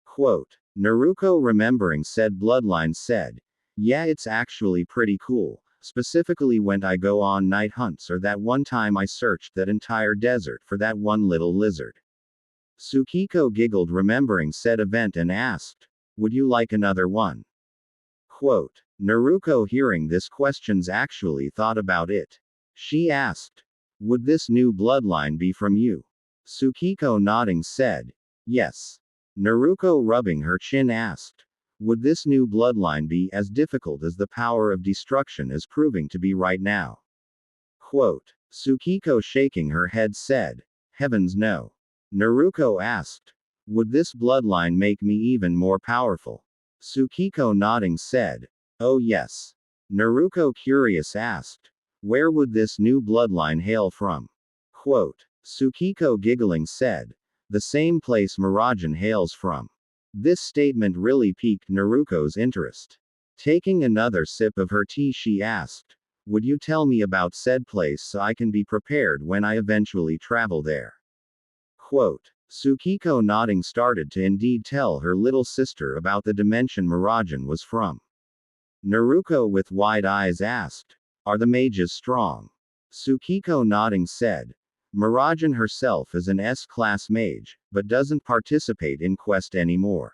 Quote. Naruto, remembering said bloodline, said, "Yeah, it's actually pretty cool. Specifically when I go on night hunts, or that one time I searched that entire desert for that one little lizard." Tsukiko giggled, remembering said event, and asked, "Would you like another one?" Quote. Naruto, hearing this questions, actually thought about it. She asked, "Would this new bloodline be from you?" Tsukiko, nodding, said, "Yes." Naruto, rubbing her chin, asked, "Would this new bloodline be as difficult as the power of destruction is proving to be right now?" Quote. Tsukiko, shaking her head, said, "Heavens no." Naruto asked, "Would this bloodline make me even more powerful?" Tsukiko, nodding, said, "Oh yes." Naruto, curious, asked, "Where would this new bloodline hail from?" Quote. Tsukiko, giggling, said, "The same place Miragen hails from." This statement really piqued Naruto's interest. Taking another sip of her tea, she asked, "Would you tell me about said place so I can be prepared when I eventually travel there?" Quote. Tsukiko, nodding, started to indeed tell her little sister about the dimension Miragen was from. Naruto, with wide eyes, asked, "Are the mages strong?" Tsukiko, nodding, said, "Miragen herself is an S-class mage, but doesn't participate in quest anymore."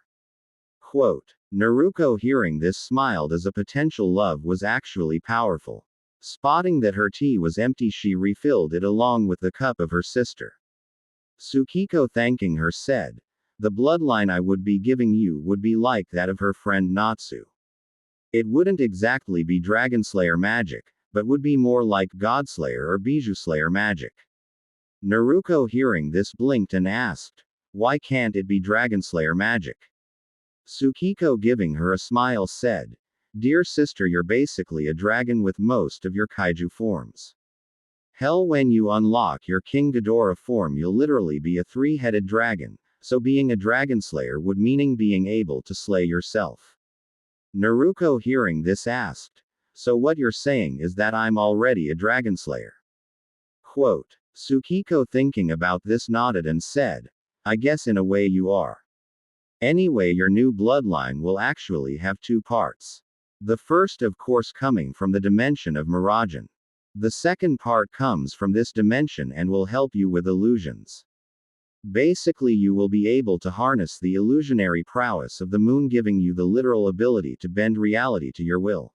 Quote. Naruto, hearing this, smiled as a potential love was actually powerful. Spotting that her tea was empty, she refilled it along with the cup of her sister. Tsukiko, thanking her, said, "The bloodline I would be giving you would be like that of her friend Natsu. It wouldn't exactly be Dragonslayer magic, but would be more like Godslayer or Bijou Slayer magic." Naruto, hearing this, blinked and asked, "Why can't it be Dragonslayer magic?" Tsukiko, giving her a smile, said, "Dear sister, you're basically a dragon with most of your kaiju forms. Hell, when you unlock your King Ghidorah form, you'll literally be a three-headed dragon, so being a Dragonslayer would meaning being able to slay yourself." Naruto, hearing this, asked, "So what you're saying is that I'm already a Dragonslayer?" Quote. Tsukiko, thinking about this, nodded and said, "I guess in a way you are. Anyway, your new bloodline will actually have two parts. The first, of course, coming from the dimension of Miragen. The second part comes from this dimension and will help you with illusions. Basically, you will be able to harness the illusionary prowess of the moon, giving you the literal ability to bend reality to your will."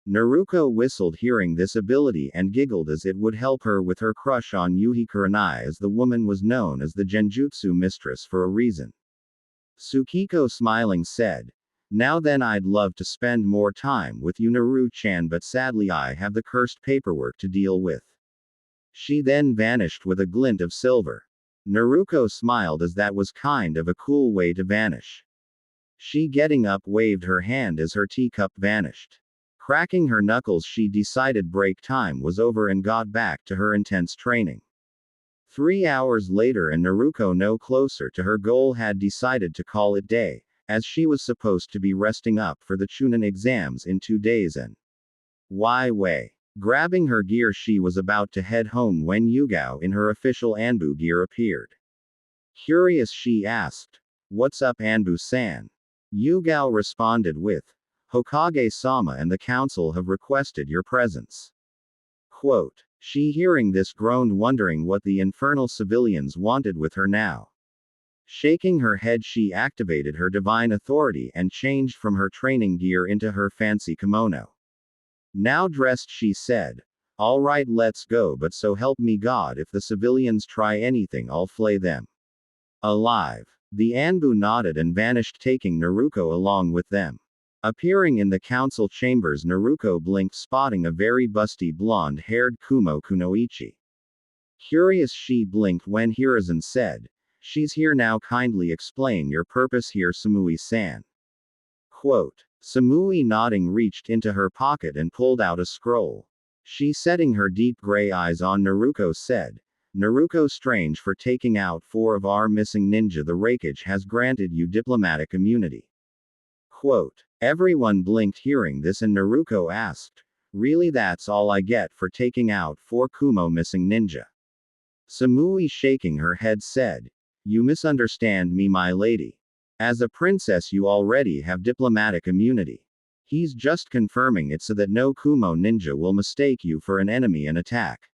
Naruto whistled, hearing this ability, and giggled as it would help her with her crush on Yuhi Kurenai, as the woman was known as the Genjutsu mistress for a reason. Tsukiko, smiling, said, "Now then, I'd love to spend more time with you, Naru-chan, but sadly I have the cursed paperwork to deal with." She then vanished with a glint of silver. Naruto smiled as that was kind of a cool way to vanish. She, getting up, waved her hand as her teacup vanished. Cracking her knuckles, she decided break time was over and got back to her intense training. 3 hours later, and Naruto, no closer to her goal, had decided to call it day, as she was supposed to be resting up for the Chunin exams in 2 days and way. Grabbing her gear, she was about to head home when Yugao in her official Anbu gear appeared. Curious, she asked. What's up, Anbu-san? Yugao responded with, Hokage-sama and the council have requested your presence. Quote. She hearing this groaned, wondering what the infernal civilians wanted with her now. Shaking her head, she activated her divine authority and changed from her training gear into her fancy kimono. Now dressed, she said, all right, let's go, but so help me God, if the civilians try anything, I'll flay them alive. The Anbu nodded and vanished, taking Naruto along with them. Appearing in the council chambers, Naruto blinked, spotting a very busty blonde-haired Kumo Kunoichi. Curious, she blinked when Hiruzen said, she's here now, kindly explain your purpose here, Samui-san. Quote. Samui, nodding, reached into her pocket and pulled out a scroll. She, setting her deep gray eyes on Naruto, said, Naruto, strange for taking out 4 of our missing ninja, the Raikage has granted you diplomatic immunity. Quote. Everyone blinked hearing this, and Naruto asked, really, that's all I get for taking out 4 Kumo missing ninja? Samui, shaking her head, said, you misunderstand me, my lady. As a princess, you already have diplomatic immunity. He's just confirming it so that no Kumo ninja will mistake you for an enemy and attack.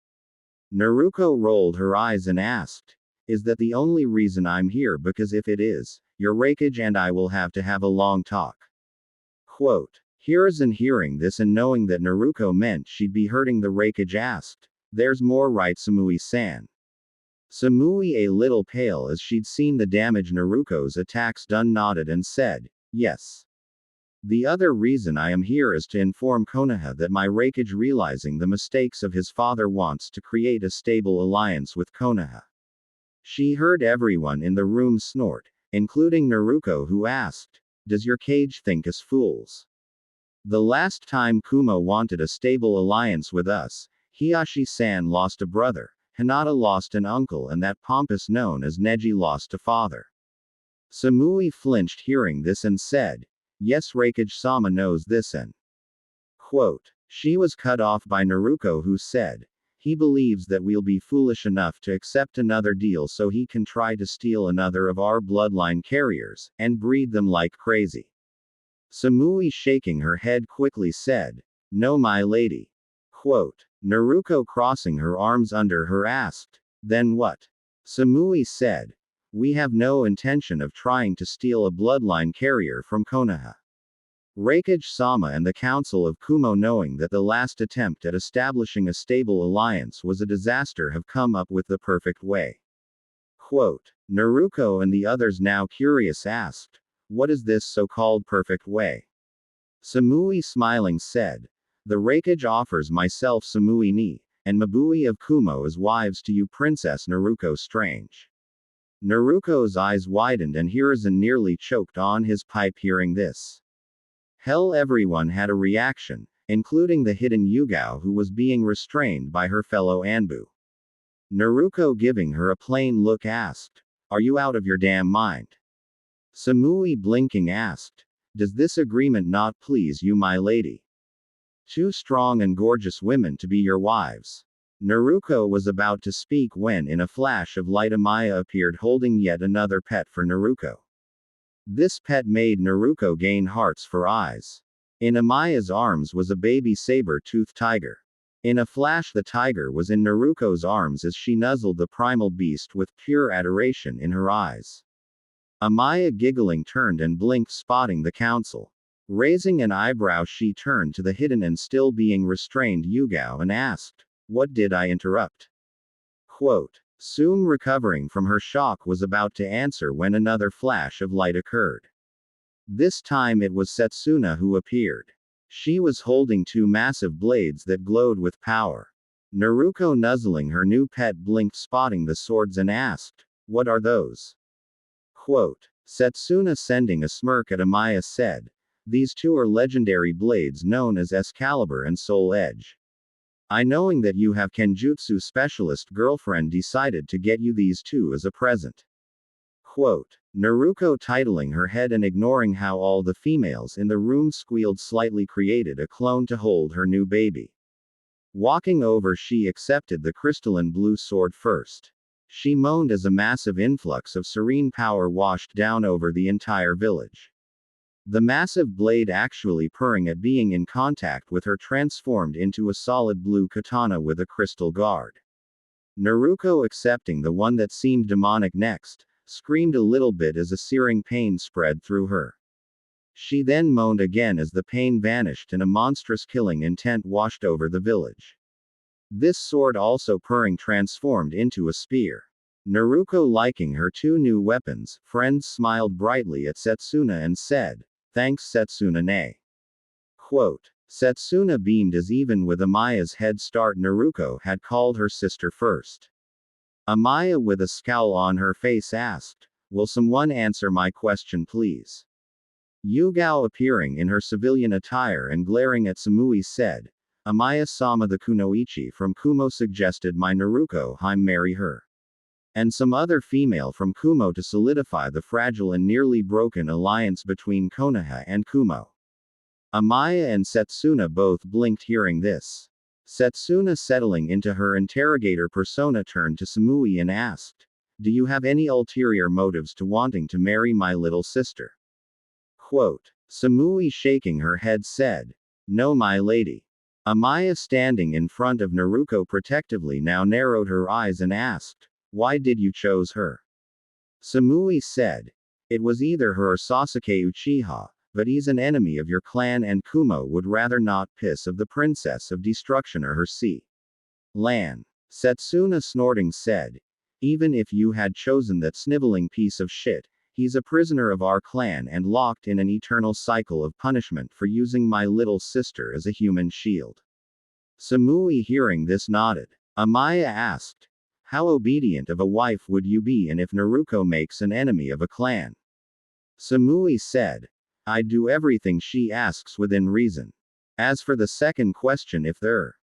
Naruto rolled her eyes and asked, is that the only reason I'm here? Because if it is, your Raikage and I will have to have a long talk. Quote. Hiruzen, hearing this and knowing that Naruto meant she'd be hurting the Raikage, asked, there's more, right, Samui-san? Samui, a little pale as she'd seen the damage Naruto's attacks done, nodded and said, yes. The other reason I am here is to inform Konoha that my Raikage, realizing the mistakes of his father, wants to create a stable alliance with Konoha. She heard everyone in the room snort, including Naruto, who asked, does your Kage think us fools? The last time Kumo wanted a stable alliance with us, Hiyashi-san lost a brother, Hinata lost an uncle, and that pompous known as Neji lost a father. Samui flinched hearing this and said, yes, Raikage-sama knows this, and quote. She was cut off by Naruto, who said, he believes that we'll be foolish enough to accept another deal so he can try to steal another of our bloodline carriers, and breed them like crazy. Samui, shaking her head, quickly said, no, my lady. Quote. Naruto, crossing her arms under her, asked, then what? Samui said, we have no intention of trying to steal a bloodline carrier from Konoha. Raikage-sama and the Council of Kumo, knowing that the last attempt at establishing a stable alliance was a disaster, have come up with the perfect way. Quote. Naruto and the others, now curious, asked, what is this so-called perfect way? Samui, smiling, said, the Raikage offers myself, Samui ni, and Mabui of Kumo as wives to you, Princess Naruto Strange. Naruto's eyes widened and Hiruzen nearly choked on his pipe hearing this. Hell, everyone had a reaction, including the hidden Yugao, who was being restrained by her fellow Anbu. Naruto, giving her a plain look, asked, are you out of your damn mind? Samui, blinking, asked, does this agreement not please you, my lady? 2 strong and gorgeous women to be your wives. Naruto was about to speak when, in a flash of light, Amaya appeared holding yet another pet for Naruto. This pet made Naruto gain hearts for eyes. In Amaya's arms was a baby saber-toothed tiger. In a flash, the tiger was in Naruto's arms as she nuzzled the primal beast with pure adoration in her eyes. Amaya, giggling, turned and blinked, spotting the council. Raising an eyebrow, she turned to the hidden and still being restrained Yugao and asked, what did I interrupt? Quote. Soon recovering from her shock, was about to answer when another flash of light occurred. This time it was Setsuna who appeared. She was holding 2 massive blades that glowed with power. Naruto, nuzzling her new pet, blinked, spotting the swords, and asked, what are those? Quote. Setsuna, sending a smirk at Amaya, said, these 2 are legendary blades known as Excalibur and Soul Edge. I, knowing that you have Kenjutsu specialist girlfriend, decided to get you these 2 as a present. Quote. Naruto, titling her head and ignoring how all the females in the room squealed slightly, created a clone to hold her new baby. Walking over, she accepted the crystalline blue sword first. She moaned as a massive influx of serene power washed down over the entire village. The massive blade actually purring at being in contact with her transformed into a solid blue katana with a crystal guard. Naruto, accepting the one that seemed demonic next, screamed a little bit as a searing pain spread through her. She then moaned again as the pain vanished and a monstrous killing intent washed over the village. This sword also purring transformed into a spear. Naruto, liking her two new weapons, friends, smiled brightly at Setsuna and said, "Thanks Setsuna ne." Quote. Setsuna beamed as even with Amaya's head start Naruto had called her sister first. Amaya, with a scowl on her face, asked, "Will someone answer my question please?" Yugao, appearing in her civilian attire and glaring at Samui, said, "Amaya-sama, the kunoichi from Kumo suggested my Naruto Haim marry her. And some other female from Kumo to solidify the fragile and nearly broken alliance between Konoha and Kumo." Amaya and Setsuna both blinked hearing this. Setsuna, settling into her interrogator persona, turned to Samui and asked, "Do you have any ulterior motives to wanting to marry my little sister?" Quote. Samui, shaking her head, said, "No, my lady." Amaya, standing in front of Naruto protectively, now narrowed her eyes and asked, "Why did you chose her?" Samui said, "It was either her or Sasuke Uchiha, but he's an enemy of your clan and Kumo would rather not piss of the Princess of Destruction or her sea. Lan." Setsuna, snorting, said, "Even if you had chosen that sniveling piece of shit, he's a prisoner of our clan and locked in an eternal cycle of punishment for using my little sister as a human shield." Samui, hearing this, nodded. Amaya asked, "How obedient of a wife would you be and if Naruto makes an enemy of a clan?" Samui said, "I'd do everything she asks within reason. As for the second question, if there